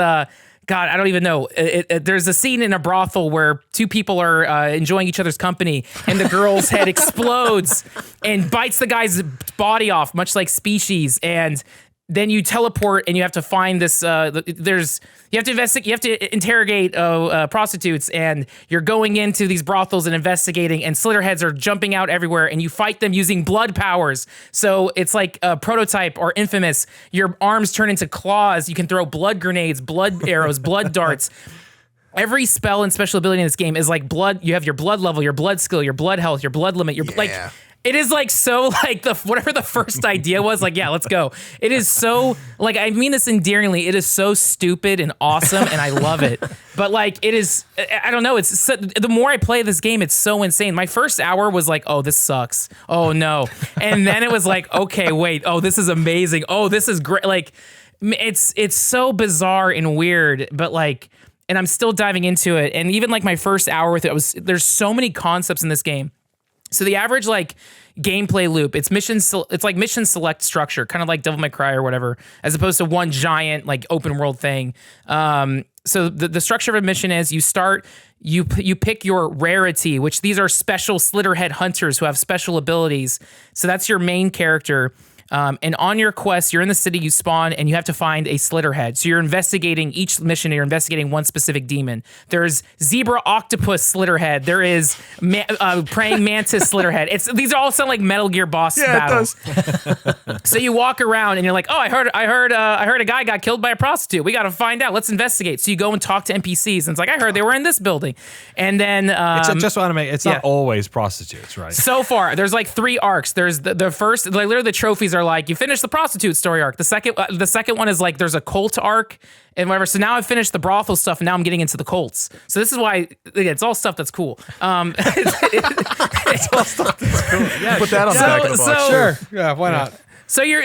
God, I don't even know. There's a scene in a brothel where two people are enjoying each other's company, and the girl's head explodes and bites the guy's body off, much like Species. And then you teleport, and you have to find this. You have to investigate. You have to interrogate prostitutes, and you're going into these brothels and investigating. And Slitterheads are jumping out everywhere, and you fight them using blood powers. So it's like a Prototype or Infamous. Your arms turn into claws. You can throw blood grenades, blood arrows, blood darts. Every spell and special ability in this game is like blood. You have your blood level, your blood skill, your blood health, your blood limit. It is like so like whatever the first idea was, like, yeah, let's go. It is so like, I mean this endearingly, it is so stupid and awesome and I love it. But like it is, I don't know, it's so, the more I play this game, it's so insane. My first hour was like, oh, this sucks. Oh no. And then it was like, okay, wait, oh, this is amazing. Oh, this is great. Like it's so bizarre and weird, but like, and I'm still diving into it. And even like my first hour with it, there's so many concepts in this game. So the average like gameplay loop, it's like mission select structure, kind of like Devil May Cry or whatever, as opposed to one giant like open world thing. So the structure of a mission is you pick your rarity, which these are special Slitterhead hunters who have special abilities. So that's your main character. And on your quest, you're in the city, you spawn, and you have to find a Slitterhead. So you're investigating each mission, and you're investigating one specific demon. There's Zebra Octopus Slitterhead. There is Praying Mantis Slitterhead. These all sound like Metal Gear boss battles. So you walk around, and you're like, oh, I heard a guy got killed by a prostitute. We got to find out. Let's investigate. So you go and talk to NPCs, and it's like, I heard they were in this building. And then it's not always prostitutes, right? So far, there's like 3 arcs. There's the first, like literally the trophies are like, you finished the prostitute story arc. The second one is like there's a cult arc and whatever. So now I've finished the brothel stuff and now I'm getting into the cults. So this is why it's all stuff that's cool. It's all stuff that's cool. Yeah, put that on the back of the box. Sure. Yeah, why not? So you're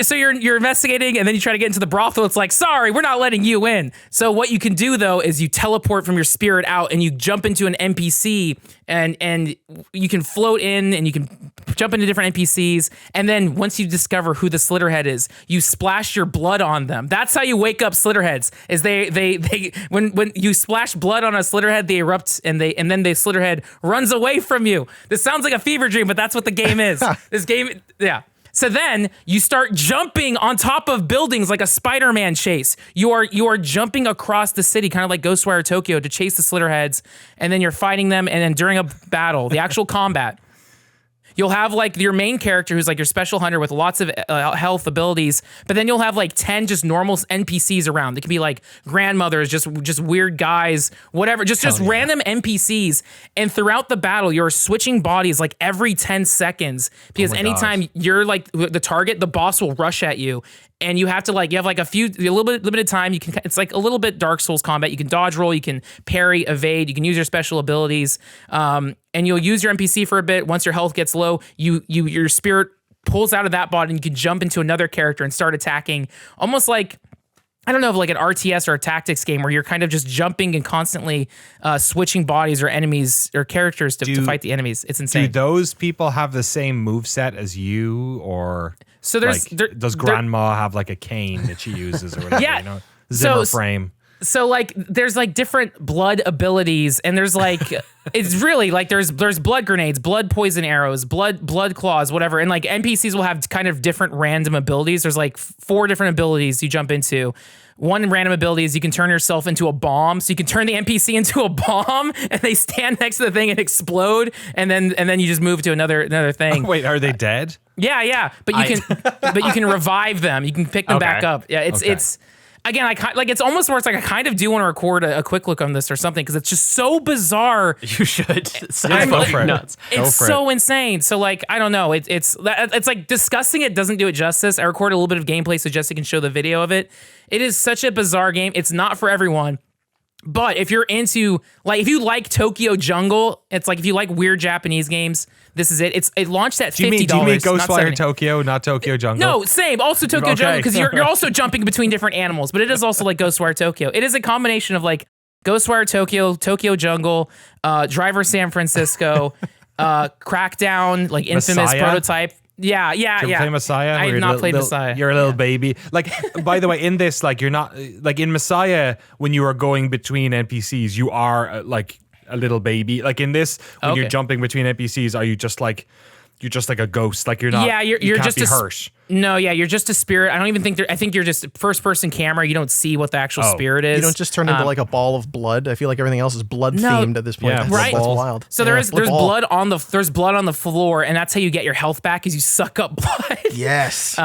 investigating and then you try to get into the brothel. It's like, sorry, we're not letting you in. So what you can do though is you teleport from your spirit out and you jump into an NPC and you can float in and you can jump into different NPCs. And then once you discover who the Slitterhead is, you splash your blood on them. That's how you wake up Slitterheads. Is they when you splash blood on a Slitterhead, they erupt and then the Slitterhead runs away from you. This sounds like a fever dream, but that's what the game is. This game, yeah. So then you start jumping on top of buildings like a Spider-Man chase. You are jumping across the city, kind of like Ghostwire Tokyo, to chase the Slitterheads, and then you're fighting them, and then during a battle, the actual combat, you'll have like your main character who's like your special hunter with lots of health abilities, but then you'll have like 10 just normal NPCs around. They can be like grandmothers, just weird guys, whatever, just random NPCs. And throughout the battle, you're switching bodies like every 10 seconds because anytime you're like the target, the boss will rush at you. and you have to like, you have like a little bit limited time. It's like a little bit Dark Souls combat. You can dodge roll, you can parry, evade, you can use your special abilities, and you'll use your NPC for a bit. Once your health gets low, your spirit pulls out of that bot and you can jump into another character and start attacking, almost like, I don't know, if like an RTS or a tactics game where you're kind of just jumping and constantly switching bodies or enemies or characters to fight the enemies. It's insane. Do those people have the same moveset as you, or so there's does Grandma have like a cane that she uses or whatever? Yeah. You know, Zimmer frame. So like there's like different blood abilities, and there's like it's really like there's blood grenades, blood poison arrows, blood claws, whatever. And like NPCs will have kind of different random abilities. There's like 4 different abilities you jump into. One random ability is you can turn yourself into a bomb. So you can turn the NPC into a bomb and they stand next to the thing and explode, and then you just move to another thing. Oh, wait, are they dead? Yeah. But you can revive them. You can pick them back up. Yeah, it's again, it's almost where it's like I kind of do want to record a quick look on this or something, because it's just so bizarre. You should. Go for it. Nuts. It's so insane. So like I don't know. It's like discussing it doesn't do it justice. I recorded a little bit of gameplay so Jesse can show the video of it. It is such a bizarre game. It's not for everyone. But if you're into, like, if you like Tokyo Jungle, it's like if you like weird Japanese games, this is it. It launched at $50. Do you mean Ghostwire Tokyo, not Tokyo Jungle? No, same. Also Tokyo Jungle, because you're also jumping between different animals, but it is also like Ghostwire Tokyo. It is a combination of like Ghostwire Tokyo, Tokyo Jungle, Driver San Francisco, Crackdown, like infamous Messiah? Prototype. Yeah. Did you play Messiah? I have not played Messiah. You're a little baby. Like, by the way, in this, like, you're not, like, in Messiah, when you are going between NPCs, you are, like, a little baby. Like, in this, when you're jumping between NPCs, are you just, like, you're just like a ghost? Like, you're not, you're can't just be hurt. No, yeah, you're just a spirit. I don't even think I think you're just first-person camera. You don't see what the actual spirit is. You don't just turn into like a ball of blood. I feel like everything else is blood themed at this point. Yeah, right. That's wild. So there's blood on the floor, and that's how you get your health back, is you suck up blood. Yes.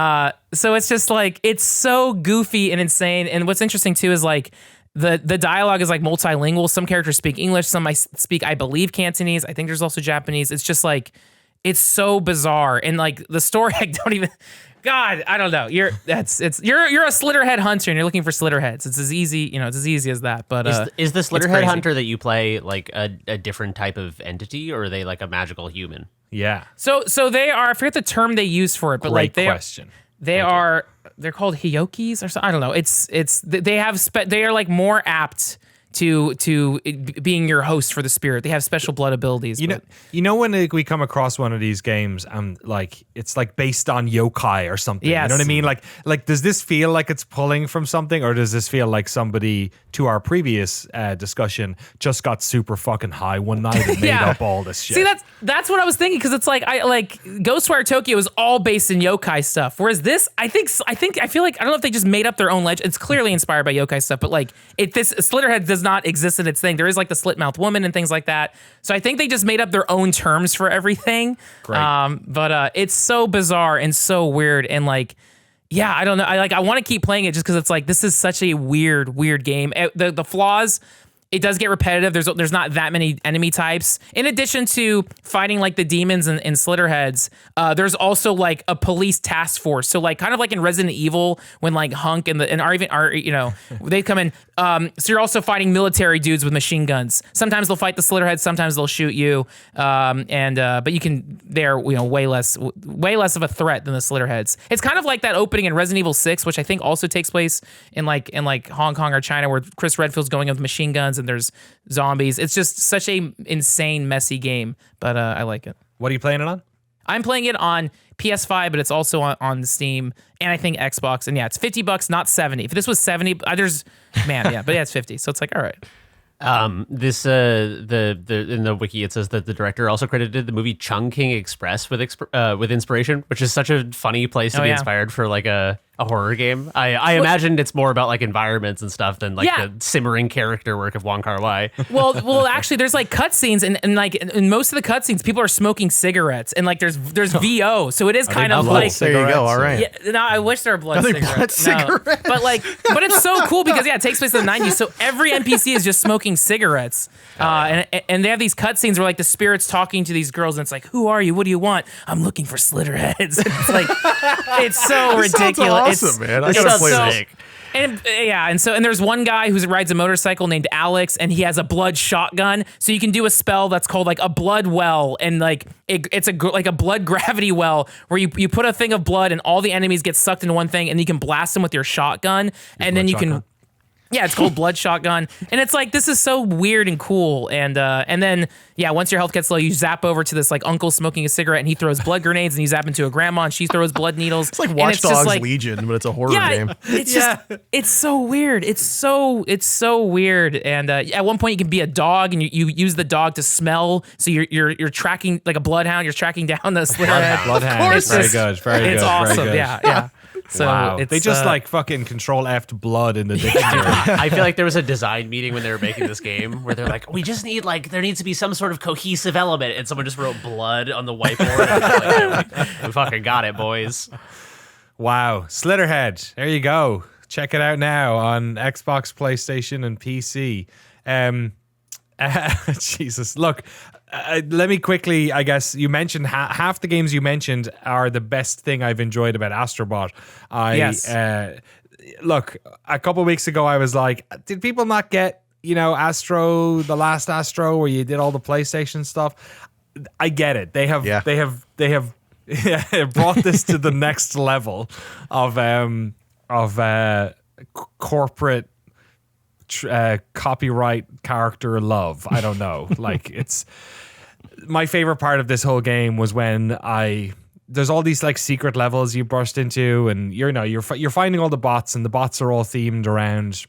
So it's just like, it's so goofy and insane. And what's interesting too is like the dialogue is like multilingual. Some characters speak English, some speak, I believe, Cantonese. I think there's also Japanese. It's just like, it's so bizarre. And like the story, I don't even. God, I don't know. You're a Slitterhead hunter and you're looking for Slitterheads. It's as easy, it's as easy as that. But is the Slitterhead hunter that you play like a different type of entity, or are they like a magical human? Yeah. So they are. I forget the term they use for it, but Great like question. they're called Hyokis or something. I don't know. They are like more apt to being your host for the spirit. They have special blood abilities. You know when we come across one of these games and like it's like based on yokai or something. Yes. You know what I mean? Like does this feel like it's pulling from something, or does this feel like somebody, to our previous discussion, just got super fucking high one night and made up all this shit? See, that's what I was thinking, because it's like Ghostwire Tokyo is all based in yokai stuff, whereas this I feel like I don't know if they just made up their own legend. It's clearly inspired by yokai stuff, but like this Slitterhead does not exist in its thing. There is like the slit mouth woman and things like that. So I think they just made up their own terms for everything. Great. But it's so bizarre and so weird, and like, yeah, I don't know. I want to keep playing it just because it's like, this is such a weird game. The flaws, it does get repetitive. There's not that many enemy types. In addition to fighting like the demons and Slitterheads, there's also like a police task force. So like kind of like in Resident Evil when like Hunk and they come in. So you're also fighting military dudes with machine guns. Sometimes they'll fight the Slitterheads. Sometimes they'll shoot you. But they're way less of a threat than the Slitterheads. It's kind of like that opening in Resident Evil 6, which I think also takes place in Hong Kong or China, where Chris Redfield's going with machine guns and there's zombies. It's just such a insane, messy game, but I like it. What are you playing it on? I'm playing it on PS5, but it's also on Steam and I think Xbox. And yeah, it's $50, not 70. If this was 70, but it's 50. So it's like, all right. This in the wiki it says that the director also credited the movie Chungking Express with inspiration, which is such a funny place to be inspired for like a horror game. I imagined it's more about like environments and stuff than like the simmering character work of Wong Kar-wai. Well, actually, there's like cutscenes, and like in most of the cutscenes, people are smoking cigarettes, and like there's VO, so it is kind of like, there you go. All right. Yeah, no, I wish there were blood cigarettes. No. But it's so cool because it takes place in the 90s, so every NPC is just smoking cigarettes, and they have these cutscenes where like the spirit's talking to these girls, and it's like, who are you? What do you want? I'm looking for Slitterheads. It's like, it's so ridiculous. awesome, man. I It gotta sounds play this. sick. And there's one guy who rides a motorcycle named Alex, and he has a blood shotgun. So you can do a spell that's called like a blood well, and like it's like a blood gravity well where you put a thing of blood and all the enemies get sucked into one thing, and you can blast them with your shotgun, and then you can. Yeah, it's called Blood Shotgun, and it's like this is so weird and cool. And then once your health gets low, you zap over to this like uncle smoking a cigarette, and he throws blood grenades, and you zap into a grandma, and she throws blood needles. It's like and Watch just Dogs like, Legion, but it's a horror game. It's just it's so weird. It's so weird. And at one point you can be a dog, and you use the dog to smell. So you're tracking like a bloodhound. You're tracking down the Slitterhead. Bloodhound. It's Very just- good. Very good. It's awesome. Very good. Yeah. So wow. it's, They just like fucking control F blood in the dictionary. I feel like there was a design meeting when they were making this game where they're like, we just need there needs to be some sort of cohesive element, and someone just wrote blood on the whiteboard. Like, we fucking got it, boys. Wow. Slitterhead. There you go. Check it out now on Xbox, PlayStation, and PC. Jesus. Look, let me quickly, I guess, you mentioned half the games you mentioned are the best thing I've enjoyed about Astro Bot. Yes. Look, a couple weeks ago, I was like, did people not get, Astro, the last Astro, where you did all the PlayStation stuff? I get it. They have brought this to the next level of corporate copyright character love. I don't know. Like, it's my favorite part of this whole game was when there's all these like secret levels you burst into, and you're finding all the bots, and the bots are all themed around.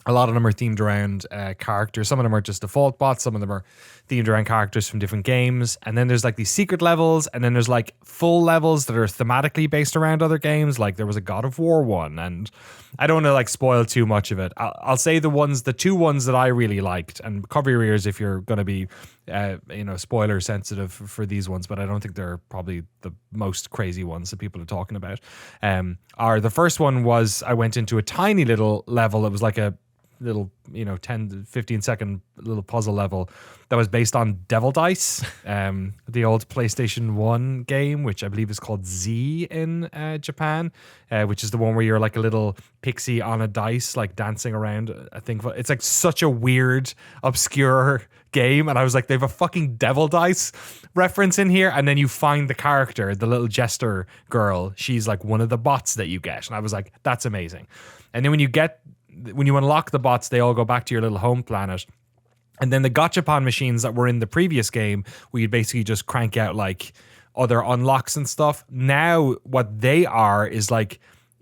A lot of them are themed around characters. Some of them are just default bots. Some of them are themed around characters from different games. And then there's like these secret levels, and then there's like full levels that are thematically based around other games. Like there was a God of War one, and I don't want to like spoil too much of it. I'll say the two ones that I really liked, and cover your ears if you're going to be, spoiler sensitive for these ones, but I don't think they're probably the most crazy ones that people are talking about. Are the first one was I went into a tiny little level. It was like a little 10 to 15 second little puzzle level that was based on Devil Dice, the old PlayStation 1 game, which I believe is called Z in Japan, which is the one where you're like a little pixie on a dice like dancing around. I think it's like such a weird obscure game, and I was like, they have a fucking Devil Dice reference in here, and then you find the character, the little jester girl, she's like one of the bots that you get, and I was like, that's amazing. And then when you unlock the bots, they all go back to your little home planet. And then the gachapon machines that were in the previous game, where you basically just crank out like other unlocks and stuff. Now what they are is like,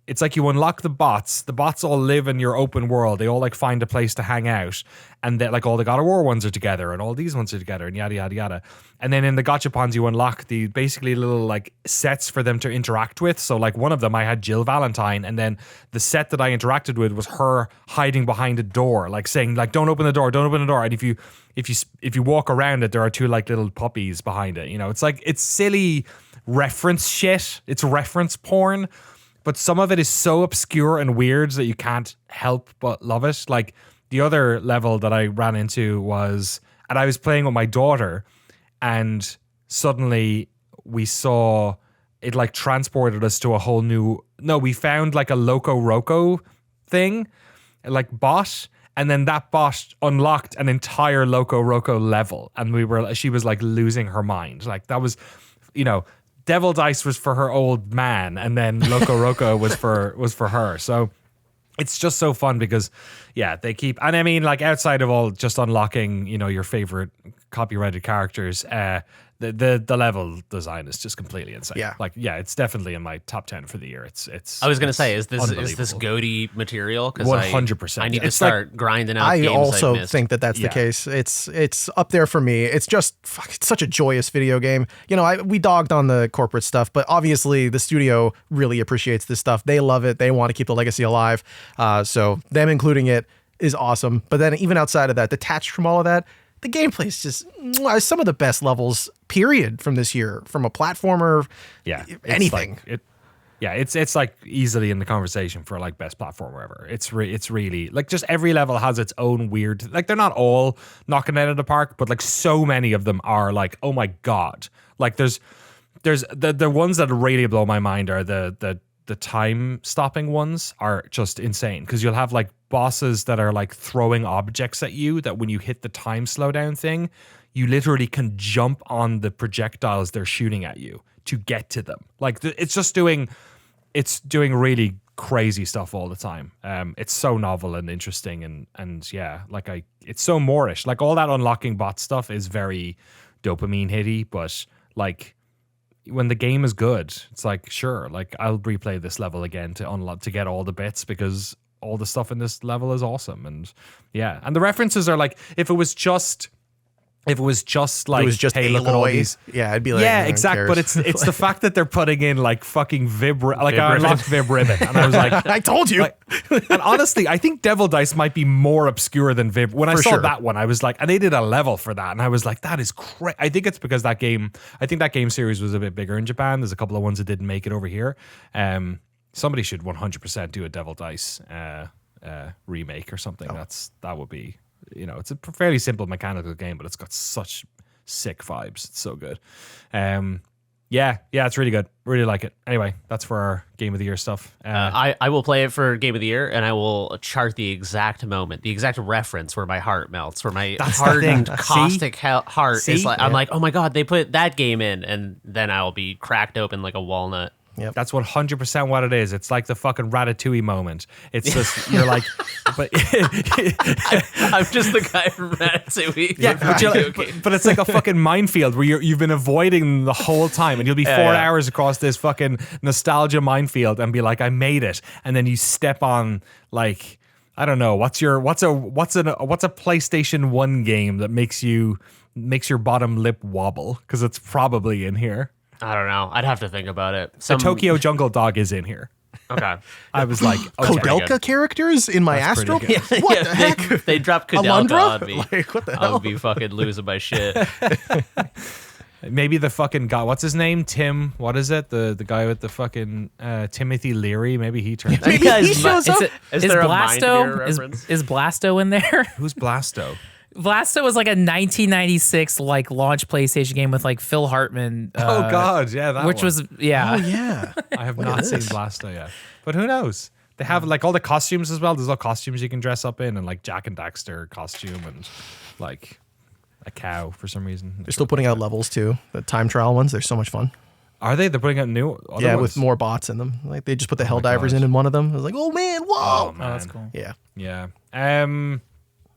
it's like you unlock the bots. The bots all live in your open world. They all like find a place to hang out. And that like all the God of War ones are together, and all these ones are together, and yada, yada, yada. And then in the gachapons, you unlock the basically little like sets for them to interact with. So like one of them, I had Jill Valentine, and then the set that I interacted with was her hiding behind a door, like saying like, don't open the door, don't open the door. And if you walk around it, there are two like little puppies behind it. It's like, it's silly reference shit. It's reference porn. But some of it is so obscure and weird that you can't help but love it. Like the other level that I ran into was, and I was playing with my daughter, and suddenly we saw it like transported us to a whole new, we found like a Loco Roco thing, like bot. And then that bot unlocked an entire Loco Roco level. And she was like losing her mind. Like that was, Devil Dice was for her old man, and then Loco Roco was for her. So it's just so fun because, they keep, and I mean, like outside of all just unlocking, your favorite copyrighted characters, the level design is just completely insane. Yeah. Like, it's definitely in my top 10 for the year. It's. I was gonna say, is this unbelievable. goaty material? 100%. I need to It's start grinding out. I games also I've missed. think that's the Yeah. case. It's up there for me. It's just it's such a joyous video game. We dogged on the corporate stuff, but obviously the studio really appreciates this stuff. They love it. They want to keep the legacy alive. So them including it is awesome. But then even outside of that, detached from all of that, the gameplay is just some of the best levels, period, from this year, from a platformer. Yeah, it's anything. Like, it's like easily in the conversation for like best platformer ever. It's really like just every level has its own weird. Like they're not all knocking it out of the park, but like so many of them are like, oh my god. Like there's the ones that really blow my mind are the the time stopping ones are just insane, because you'll have like bosses that are like throwing objects at you that when you hit the time slowdown thing, you literally can jump on the projectiles they're shooting at you to get to them. Like it's doing really crazy stuff all the time. It's so novel and interesting, and yeah, like it's so Moorish. Like all that unlocking bot stuff is very dopamine hitty, but like when the game is good, it's like, sure, like I'll replay this level again to unlock, to get all the bits, because all the stuff in this level is awesome. And yeah, and the references are like, if it was just like, hey, look at all these. Yeah, I'd be like, yeah, exactly. But it's the fact that they're putting in like fucking I unlocked Vib Ribbon, and I was like, I told you. And honestly, I think Devil Dice might be more obscure than Vib. When I saw that one, I was like, and they did a level for that, and I was like, that is crazy. I think it's because I think that game series was a bit bigger in Japan. There's a couple of ones that didn't make it over here. Somebody should 100% do a Devil Dice remake or something. That would be. It's a fairly simple mechanical game, but it's got such sick vibes. It's so good. Yeah, it's really good. Really like it. Anyway, that's for our Game of the Year stuff. I will play it for Game of the Year, and I will chart the exact moment, the exact reference where my heart melts, where my hardened, caustic heart is like, I'm like, oh my God, they put that game in, and then I'll be cracked open like a walnut. Yep. That's 100% what it is. It's like the fucking Ratatouille moment. It's just, you're like, but I'm just the guy from Ratatouille. Yeah, but it's like a fucking minefield where you've been avoiding the whole time, and you'll be 4 hours across this fucking nostalgia minefield and be like, I made it, and then you step on like, I don't know, what's a PlayStation 1 game that makes your bottom lip wobble, because it's probably in here. I don't know. I'd have to think about it. The Tokyo Jungle Dog is in here. Okay. I was like, Kodelka characters in my Astro Bot? What the heck? They dropped Kodelka on me. Like, what the hell? I would be fucking losing my shit. Maybe the fucking guy, what's his name? Tim, what is it? The guy with the fucking Timothy Leary, maybe he turns Maybe he shows up. Is there a Mind Mirror reference? Is Blasto in there? Who's Blasto? Blasto was like a 1996 like launch PlayStation game with like Phil Hartman. Oh God, yeah, that which one. was Oh yeah. I have not seen Blasto yet, but who knows? They have like all the costumes as well. There's all costumes you can dress up in, and like Jack and Daxter costume, and like a cow for some reason. They're still putting out levels too. The time trial ones. They're so much fun. Are they? They're putting out new. Yeah, ones? with more bots in them. Like they just put the Helldivers in one of them. I was like, oh man, whoa. Oh man, that's cool. Yeah.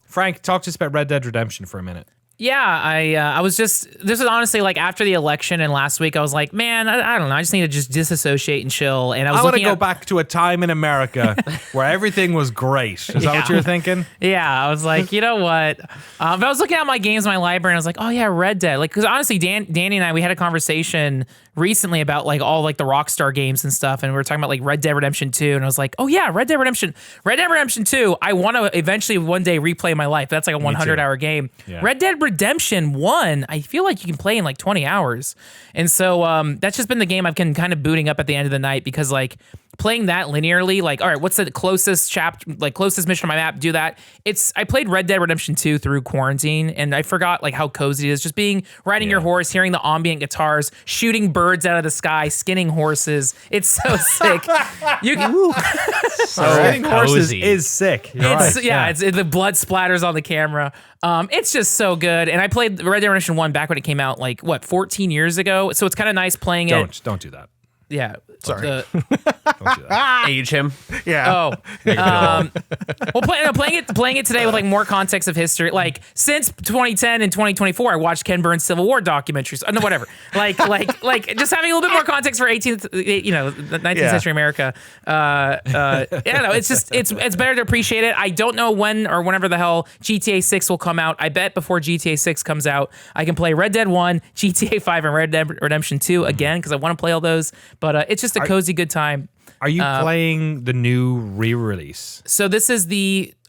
Frank, talk to us about Red Dead Redemption for a minute. Yeah, I was just, this was honestly like after the election and last week, I was like, man, I don't know. I just need to just dissocieate and chill. And I want to go back to a time in America where everything was great. Is that what you're thinking? Yeah, I was like, you know what? But I was looking at my games in my library and I was like, oh yeah, Red Dead. Like, because honestly, Danny and I, we had a conversation recently about like all like the Rockstar games and stuff, and we were talking about like Red Dead Redemption 2, and I was like, oh yeah, Red Dead Redemption 2, I want to eventually one day replay in my life. That's like a 100-hour game. Yeah. Red Dead Redemption 1, I feel like you can play in like 20 hours. And so that's just been the game I've been kind of booting up at the end of the night, because like playing that linearly, like, all right, what's the closest chapter, like closest mission on my map, do that. I played Red Dead Redemption 2 through quarantine, and I forgot like how cozy it is, just riding your horse, hearing the ambient guitars, shooting birds out of the sky, skinning horses. It's so sick. You can skinning horses is sick. It's the blood splatters on the camera. It's just so good. And I played Red Dead Redemption 1 back when it came out, like 14 years ago. So it's kind of nice playing it. Don't do that. Yeah. Sorry. Don't do that. Age him. Yeah. Oh. Playing it today with like more context of history. Like since 2010 and 2024, I watched Ken Burns' Civil War documentaries. No, whatever. Like just having a little bit more context for 19th century America. It's better to appreciate it. I don't know when or whenever the hell GTA 6 will come out. I bet before GTA 6 comes out, I can play Red Dead 1, GTA 5, and Red Dead Redemption 2 again, because I want to play all those. But it's just a cozy good time. Are you playing the new re-release? So this is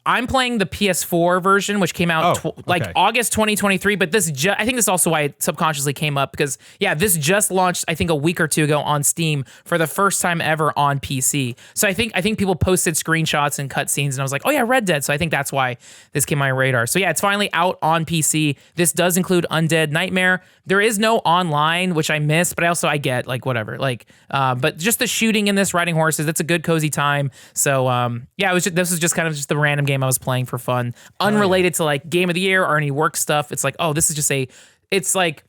I'm playing the PS4 version, which came out okay. August 2023. But I think this is also why it subconsciously came up because this just launched I think a week or two ago on Steam for the first time ever on PC. So I think people posted screenshots and cutscenes, and I was like, oh yeah, Red Dead. So I think that's why this came on my radar. So yeah, it's finally out on PC. This does include Undead Nightmare. There is no online, which I miss, but I get like whatever. Like, but just the shooting in this, riding horses, it's a good cozy time. So this was just kind of just the random game I was playing for fun, unrelated to like game of the year or any work stuff. It's like, oh, this is just it's like,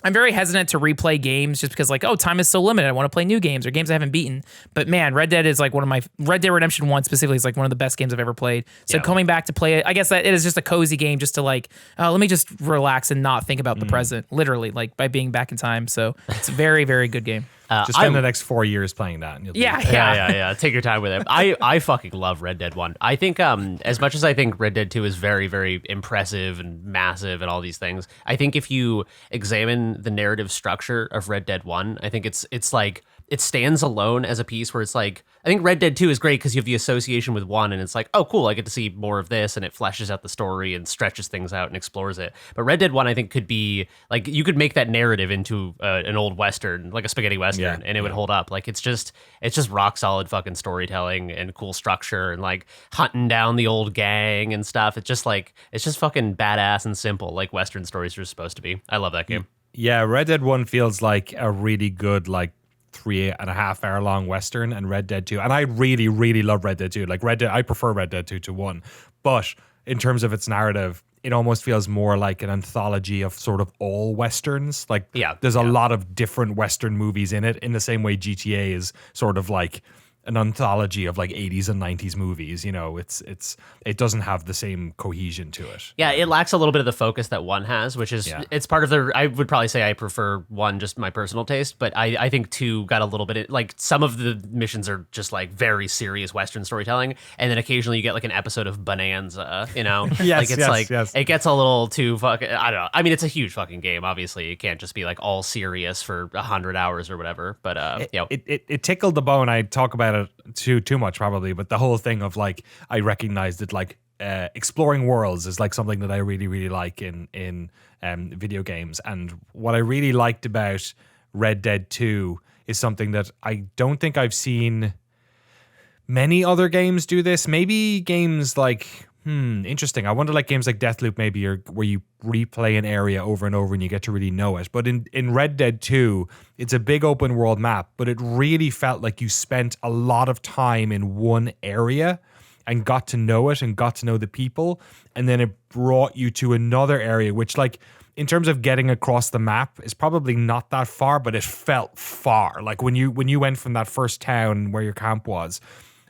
I'm very hesitant to replay games just because like, oh, time is so limited. I want to play new games or games I haven't beaten. But man, Red Dead is like Red Dead Redemption 1 specifically is like one of the best games I've ever played. So coming back to play it, I guess that it is just a cozy game just to like, let me just relax and not think about the present, literally, like by being back in time. So it's a very, very good game. Just spend the next 4 years playing that. And you'll yeah. Take your time with it. I fucking love Red Dead 1. I think as much as I think Red Dead 2 is very, very impressive and massive and all these things, I think if you examine the narrative structure of Red Dead 1, I think it's like it stands alone as a piece where it's like, I think Red Dead 2 is great because you have the association with 1 and it's like, oh, cool, I get to see more of this and it fleshes out the story and stretches things out and explores it. But Red Dead 1, I think, could be like, you could make that narrative into an old Western, like a spaghetti Western, and it would hold up. Like, it's just rock solid fucking storytelling and cool structure and like hunting down the old gang and stuff. It's just fucking badass and simple, like Western stories are supposed to be. I love that game. Yeah, Red Dead 1 feels like a really good, like, 3.5 hour long Western, and Red Dead 2. And I really, really love Red Dead 2. Like I prefer Red Dead 2 to 1. But in terms of its narrative, it almost feels more like an anthology of sort of all Westerns. Like there's a lot of different Western movies in it, in the same way GTA is sort of like an anthology of like 80s and 90s movies. You know, it doesn't have the same cohesion to it. Yeah, it lacks a little bit of the focus that 1 has, which is it's part of the. I would probably say I prefer 1, just my personal taste, but I think 2 got a little bit like some of the missions are just like very serious Western storytelling, and then occasionally you get like an episode of Bonanza. You know, it gets a little too fucking. I don't know. I mean, it's a huge fucking game. Obviously, it can't just be like all serious for 100 hours or whatever. But it tickled the bone. I talk about it too much probably, but the whole thing of like I recognized it like exploring worlds is like something that I really, really like in video games. And what I really liked about Red Dead 2 is something that I don't think I've seen many other games do this. Maybe games like interesting. I wonder like games like Deathloop maybe where you replay an area over and over and you get to really know it. But in Red Dead 2, it's a big open world map, but it really felt like you spent a lot of time in one area and got to know it and got to know the people. And then it brought you to another area, which like in terms of getting across the map is probably not that far, but it felt far. Like when you went from that first town where your camp was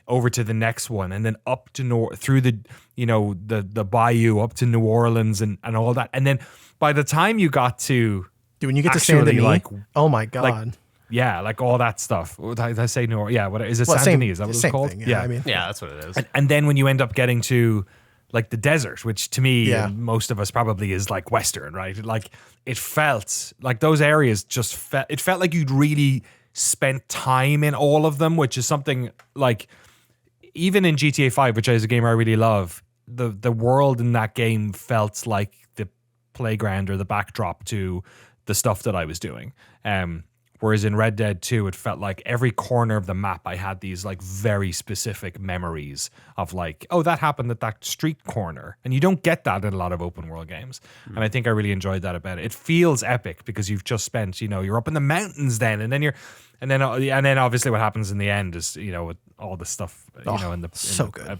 over to the next one, and then up to through the the bayou up to New Orleans and all that, and then by the time you got to when you get to Saint Denis, like, oh my god, like all that stuff. Did I say New Orleans? Yeah, what is it? Saint Denis? Is that what it's called? Thing, yeah, I mean, that's what it is. And then when you end up getting to like the desert, which to me, and most of us probably is like Western, right? Like it felt like those areas just felt like you'd really spent time in all of them, which is something like. Even in GTA 5, which is a game I really love, the world in that game felt like the playground or the backdrop to the stuff that I was doing. Whereas in Red Dead 2, it felt like every corner of the map, I had these like very specific memories of like, oh, that happened at that street corner. And you don't get that in a lot of open world games. And I think I really enjoyed that about it. It feels epic because you've just spent, you're up in the mountains then, and then obviously what happens in the end is, with all the stuff, so good.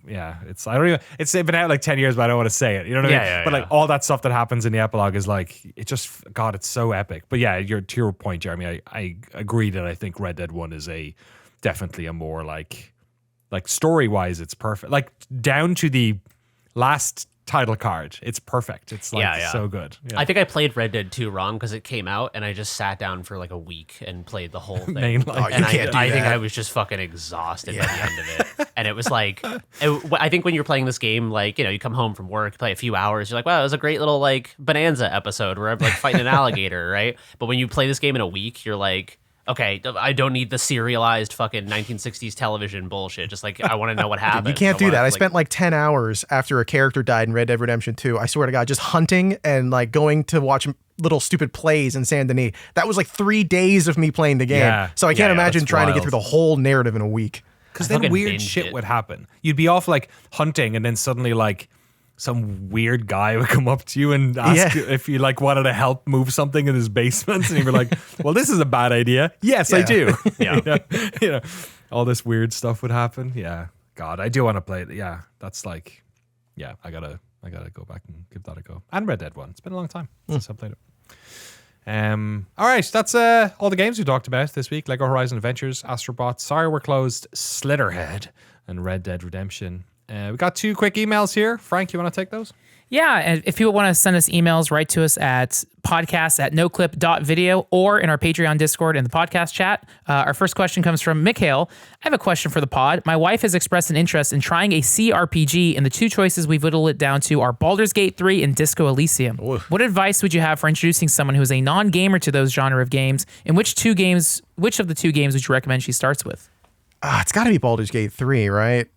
It's been out like 10 years, but I don't want to say it. You know what I mean? But like all that stuff that happens in the epilogue is like, it's so epic. But yeah, to your point, Jeremy, I agree that I think Red Dead 1 is definitely a more like story-wise, it's perfect. Like down to the last title card, it's perfect. It's like so good. I think I played Red Dead 2 wrong because it came out and I just sat down for like a week and played the whole thing. And I think I was just fucking exhausted by the end of it. And it was like, I think when you're playing this game, like, you come home from work, play a few hours, you're like, wow, it was a great little like Bonanza episode where I'm like fighting an alligator, right? But when you play this game in a week, you're like, okay, I don't need the serialized fucking 1960s television bullshit. Just like, I want to know what happened. You can't do that. I spent like 10 hours after a character died in Red Dead Redemption 2. I swear to God, just hunting and like going to watch little stupid plays in Saint Denis. That was like 3 days of me playing the game. Yeah. So I can't imagine that's trying to wild. get through the whole narrative in a week. Because I then fucking weird binged shit it. would happen. You'd be off like hunting, and then suddenly like some weird guy would come up to you and ask if you like wanted to help move something in his basement, and you were like, "Well, this is a bad idea." Yes, I do. Yeah. you know, all this weird stuff would happen. Yeah, God, I do want to play it. Yeah, that's like, yeah, I gotta go back and give that a go. And Red Dead 1. It's been a long time since I played it. All right, that's all the games we talked about this week. Lego Horizon Adventures, Astro Bot, Sorry We're Closed, Slitterhead, and Red Dead Redemption. We got 2 quick emails here. Frank, you want to take those? Yeah, and if people want to send us emails, write to us at podcast@noclip.video or in our Patreon Discord in the podcast chat. Our first question comes from Mikhail. I have a question for the pod. My wife has expressed an interest in trying a CRPG, and the 2 choices we've whittled it down to are Baldur's Gate 3 and Disco Elysium. What advice would you have for introducing someone who is a non-gamer to those genre of games, and which of the 2 games would you recommend she starts with? It's got to be Baldur's Gate 3, right?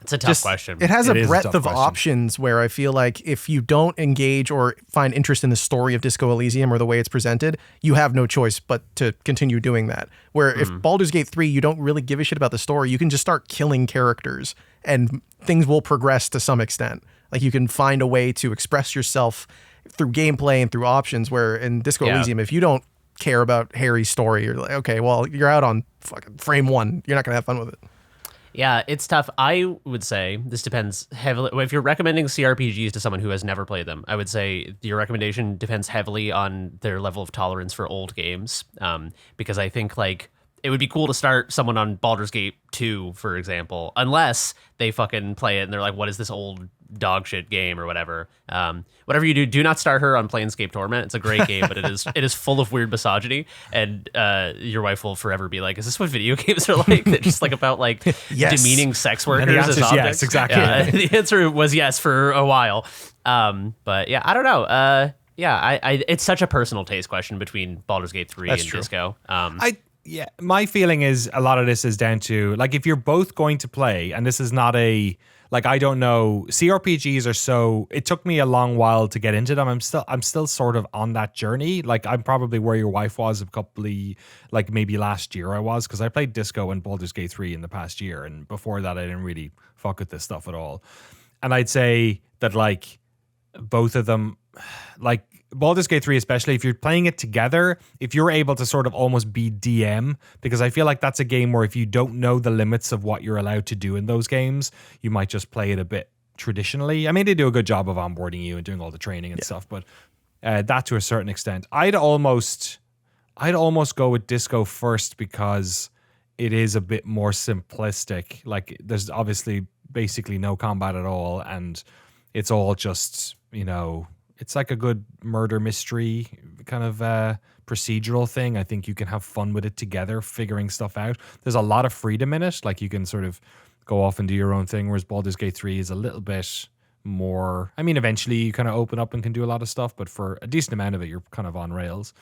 It's a tough question. It has It a is a breadth tough of question. options where I feel like if you don't engage or find interest in the story of Disco Elysium or the way it's presented, you have no choice but to continue doing that. Where if Baldur's Gate 3, you don't really give a shit about the story, you can just start killing characters and things will progress to some extent. Like you can find a way to express yourself through gameplay and through options, where in Disco Elysium, if you don't care about Harry's story, you're like, okay, well, you're out on fucking frame 1. You're not going to have fun with it. Yeah, it's tough. I would say this depends heavily. If you're recommending CRPGs to someone who has never played them, I would say your recommendation depends heavily on their level of tolerance for old games. Because I think like it would be cool to start someone on Baldur's Gate 2, for example, unless they fucking play it and they're like, what is this old dog shit game or whatever. Whatever you do not start her on Planescape Torment. It's a great game, but it is full of weird misogyny, and your wife will forever be like, is this what video games are like? They're just like about like demeaning sex workers the as answer is objects. yes, exactly. The answer was yes for a while. But yeah, I don't know. It's such a personal taste question between Baldur's Gate 3 and true. Disco. My feeling is a lot of this is down to like if you're both going to play, and this is not a like I don't know, CRPGs are so. It took me a long while to get into them. I'm still sort of on that journey. Like I'm probably where your wife was a couple of like maybe last year I was, because I played Disco and Baldur's Gate 3 in the past year, and before that I didn't really fuck with this stuff at all. And I'd say that like both of them, like Baldur's Gate 3 especially, if you're playing it together, if you're able to sort of almost be DM, because I feel like that's a game where if you don't know the limits of what you're allowed to do in those games, you might just play it a bit traditionally. I mean, they do a good job of onboarding you and doing all the training and stuff, but that to a certain extent. I'd almost go with Disco first because it is a bit more simplistic. Like there's obviously basically no combat at all, and it's all just, you know, it's like a good murder mystery kind of procedural thing. I think you can have fun with it together, figuring stuff out. There's a lot of freedom in it. Like you can sort of go off and do your own thing, whereas Baldur's Gate 3 is a little bit more, I mean, eventually you kind of open up and can do a lot of stuff, but for a decent amount of it, you're kind of on rails.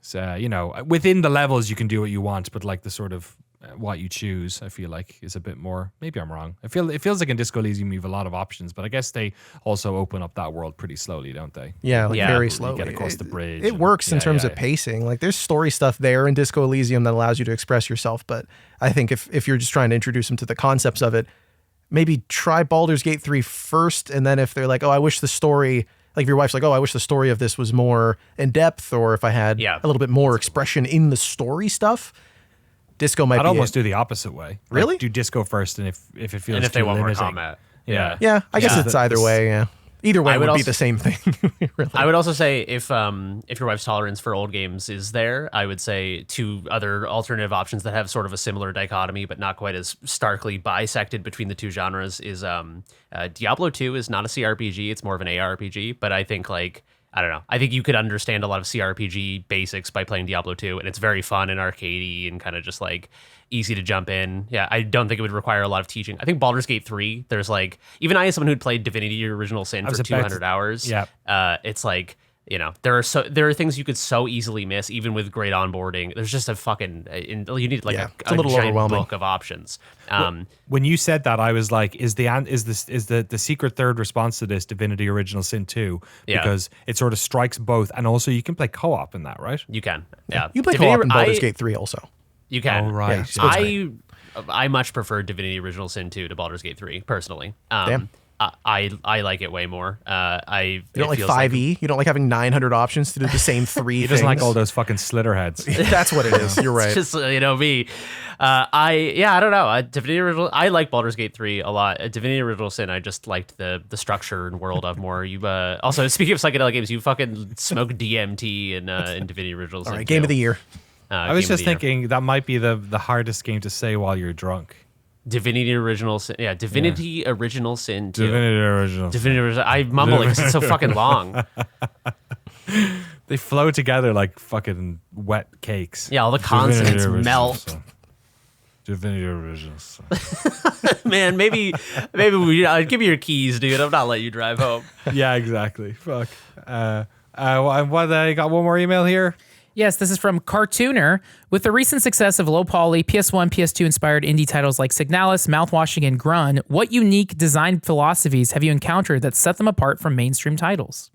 So, you know, within the levels, you can do what you want, but like the sort of what you choose, I feel like is a bit more, maybe I'm wrong. It feels like in Disco Elysium you have a lot of options, but I guess they also open up that world pretty slowly, don't they? Yeah, like very You slowly. get across the bridge. It works in terms of pacing. Like there's story stuff there in Disco Elysium that allows you to express yourself, but I think if you're just trying to introduce them to the concepts of it, maybe try Baldur's Gate 3 first, and then if they're like, oh, I wish the story, like if your wife's like, oh, I wish the story of this was more in depth, or if I had a little bit more expression in the story stuff, Disco might I'd be almost do the opposite way. Really? Like, do Disco first, and if it feels And if they too want more limiting, combat. Yeah, I guess it's either way, yeah. Either way would be the same thing. Really. I would also say if your wife's tolerance for old games is there, I would say 2 other alternative options that have sort of a similar dichotomy but not quite as starkly bisected between the 2 genres is Diablo 2 is not a CRPG, it's more of an ARPG, but I think like, I don't know, I think you could understand a lot of CRPG basics by playing Diablo 2, and it's very fun and arcadey and kind of just like easy to jump in. Yeah, I don't think it would require a lot of teaching. I think Baldur's Gate 3, there's like, even I as someone who'd played Divinity Original Sin for 200 hours, it's like, there are things you could so easily miss, even with great onboarding. There's just a fucking you need like it's a little giant overwhelming book of options. When you said that, I was like, is the secret third response to this Divinity Original Sin 2? Because it sort of strikes both, and also you can play co-op in that, right? You can, yeah. You play co-op in Baldur's Gate 3 also. You can. Oh, right. Yeah, I much prefer Divinity Original Sin 2 to Baldur's Gate 3 personally. Damn. I like it way more. You don't like 5e? You don't like having 900 options to do the same three things? He doesn't like all those fucking Slitterheads. That's what it is. You're right. It's just me. I don't know. Divinity Original. I like Baldur's Gate 3 a lot. Divinity Original Sin. I just liked the structure and world of more. You also speaking of psychedelic games, you fucking smoke DMT in Divinity Original Sin. All right, game of the year. I was just thinking that might be the hardest game to say while you're drunk. Divinity Original Sin. Yeah, Divinity Original Sin 2. Divinity Original. I mumble it because it's so fucking long. They flow together like fucking wet cakes. Yeah, all the consonants melt. Divinity Original. Man, maybe give me your keys, dude. I'm not letting you drive home. Yeah, exactly. Fuck. I got one more email here. Yes, this is from Cartooner. With the recent success of low poly, PS1, PS2 inspired indie titles like Signalis, Mouthwashing, and Grun, what unique design philosophies have you encountered that set them apart from mainstream titles?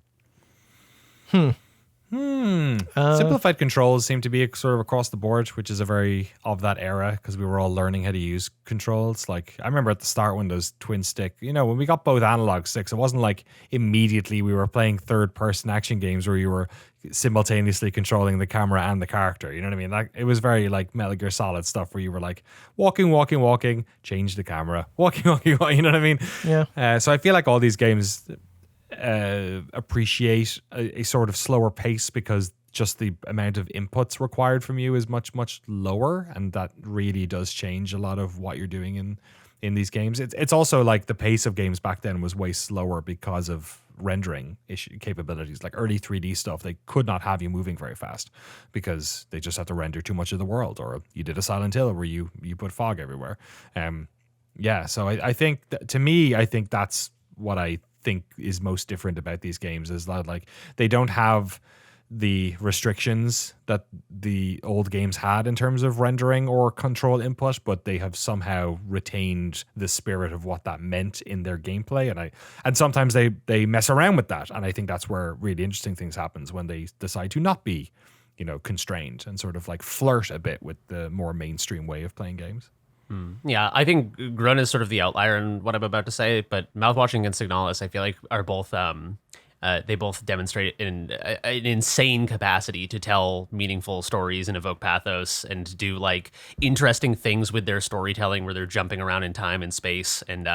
Simplified controls seem to be sort of across the board, which is a very of that era because we were all learning how to use controls. Like I remember at the start when those twin stick, when we got both analog sticks, it wasn't like immediately we were playing third person action games where you were simultaneously controlling the camera and the character. You know what I mean? Like it was very like Metal Gear Solid stuff where you were like walking, change the camera, walking. You know what I mean? Yeah. So I feel like all these games appreciate a sort of slower pace because just the amount of inputs required from you is much, much lower, and that really does change a lot of what you're doing in these games. It's also like the pace of games back then was way slower because of rendering capabilities. Like early 3D stuff, they could not have you moving very fast because they just had to render too much of the world. Or you did a Silent Hill where you put fog everywhere. So I think to me, I think that's what I think is most different about these games is that like they don't have the restrictions that the old games had in terms of rendering or control input, but they have somehow retained the spirit of what that meant in their gameplay. And sometimes they mess around with that, and I think that's where really interesting things happens when they decide to not be constrained and sort of like flirt a bit with the more mainstream way of playing games. Yeah, I think Grun is sort of the outlier in what I'm about to say, but Mouthwashing and Signalis, I feel like, are both they both demonstrate an insane capacity to tell meaningful stories and evoke pathos and do like interesting things with their storytelling where they're jumping around in time and space and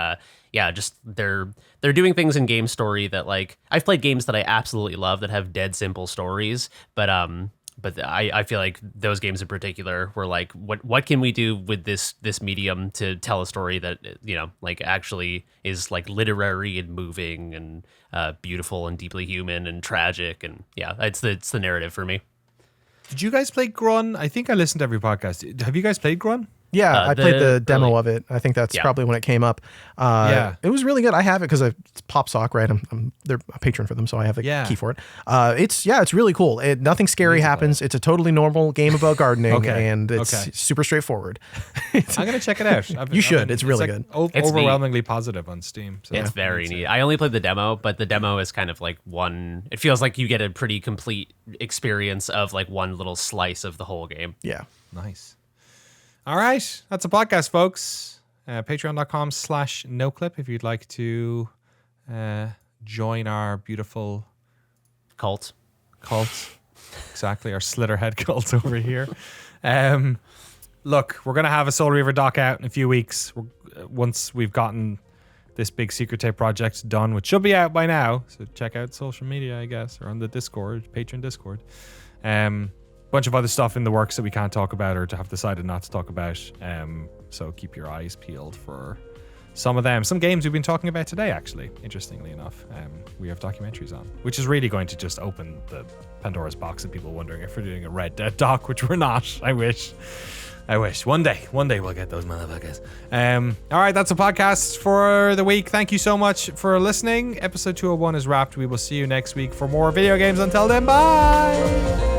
just they're doing things in game story that like I've played games that I absolutely love that have dead simple stories, but I feel like those games in particular were like, what can we do with this medium to tell a story that, like actually is like literary and moving and beautiful and deeply human and tragic. And yeah, it's the narrative for me. Did you guys play Grun? I think I listened to every podcast. Have you guys played Grun? Yeah, I played the demo of it. I think that's probably when it came up. It was really good. I have it because it's PopSock, right? They're a patron for them, so I have a key for it. It's really cool. Nothing scary happens. It's a totally normal game about gardening, and it's super straightforward. I'm gonna check it out. You should. It's really good. It's overwhelmingly positive on Steam. So it's very neat. I only played the demo, but the demo is kind of like one. It feels like you get a pretty complete experience of like one little slice of the whole game. Yeah, nice. All right, that's a podcast, folks. Patreon.com/Noclip if you'd like to join our beautiful cult. Exactly, our Slitterhead cult over here. Look, we're going to have a Soul Reaver doc out in a few weeks. Once we've gotten this big secret tape project done, which should be out by now. So check out social media, I guess, or on the Discord, Patreon Discord. Bunch of other stuff in the works that we can't talk about or to have decided not to talk about. So keep your eyes peeled for some of them. Some games we've been talking about today, actually, interestingly enough. We have documentaries on, which is really going to just open the Pandora's box of people wondering if we're doing a Red Dead doc, which we're not, I wish. I wish. One day we'll get those motherfuckers. All right, that's a podcast for the week. Thank you so much for listening. Episode 201 is wrapped. We will see you next week for more video games. Until then, bye.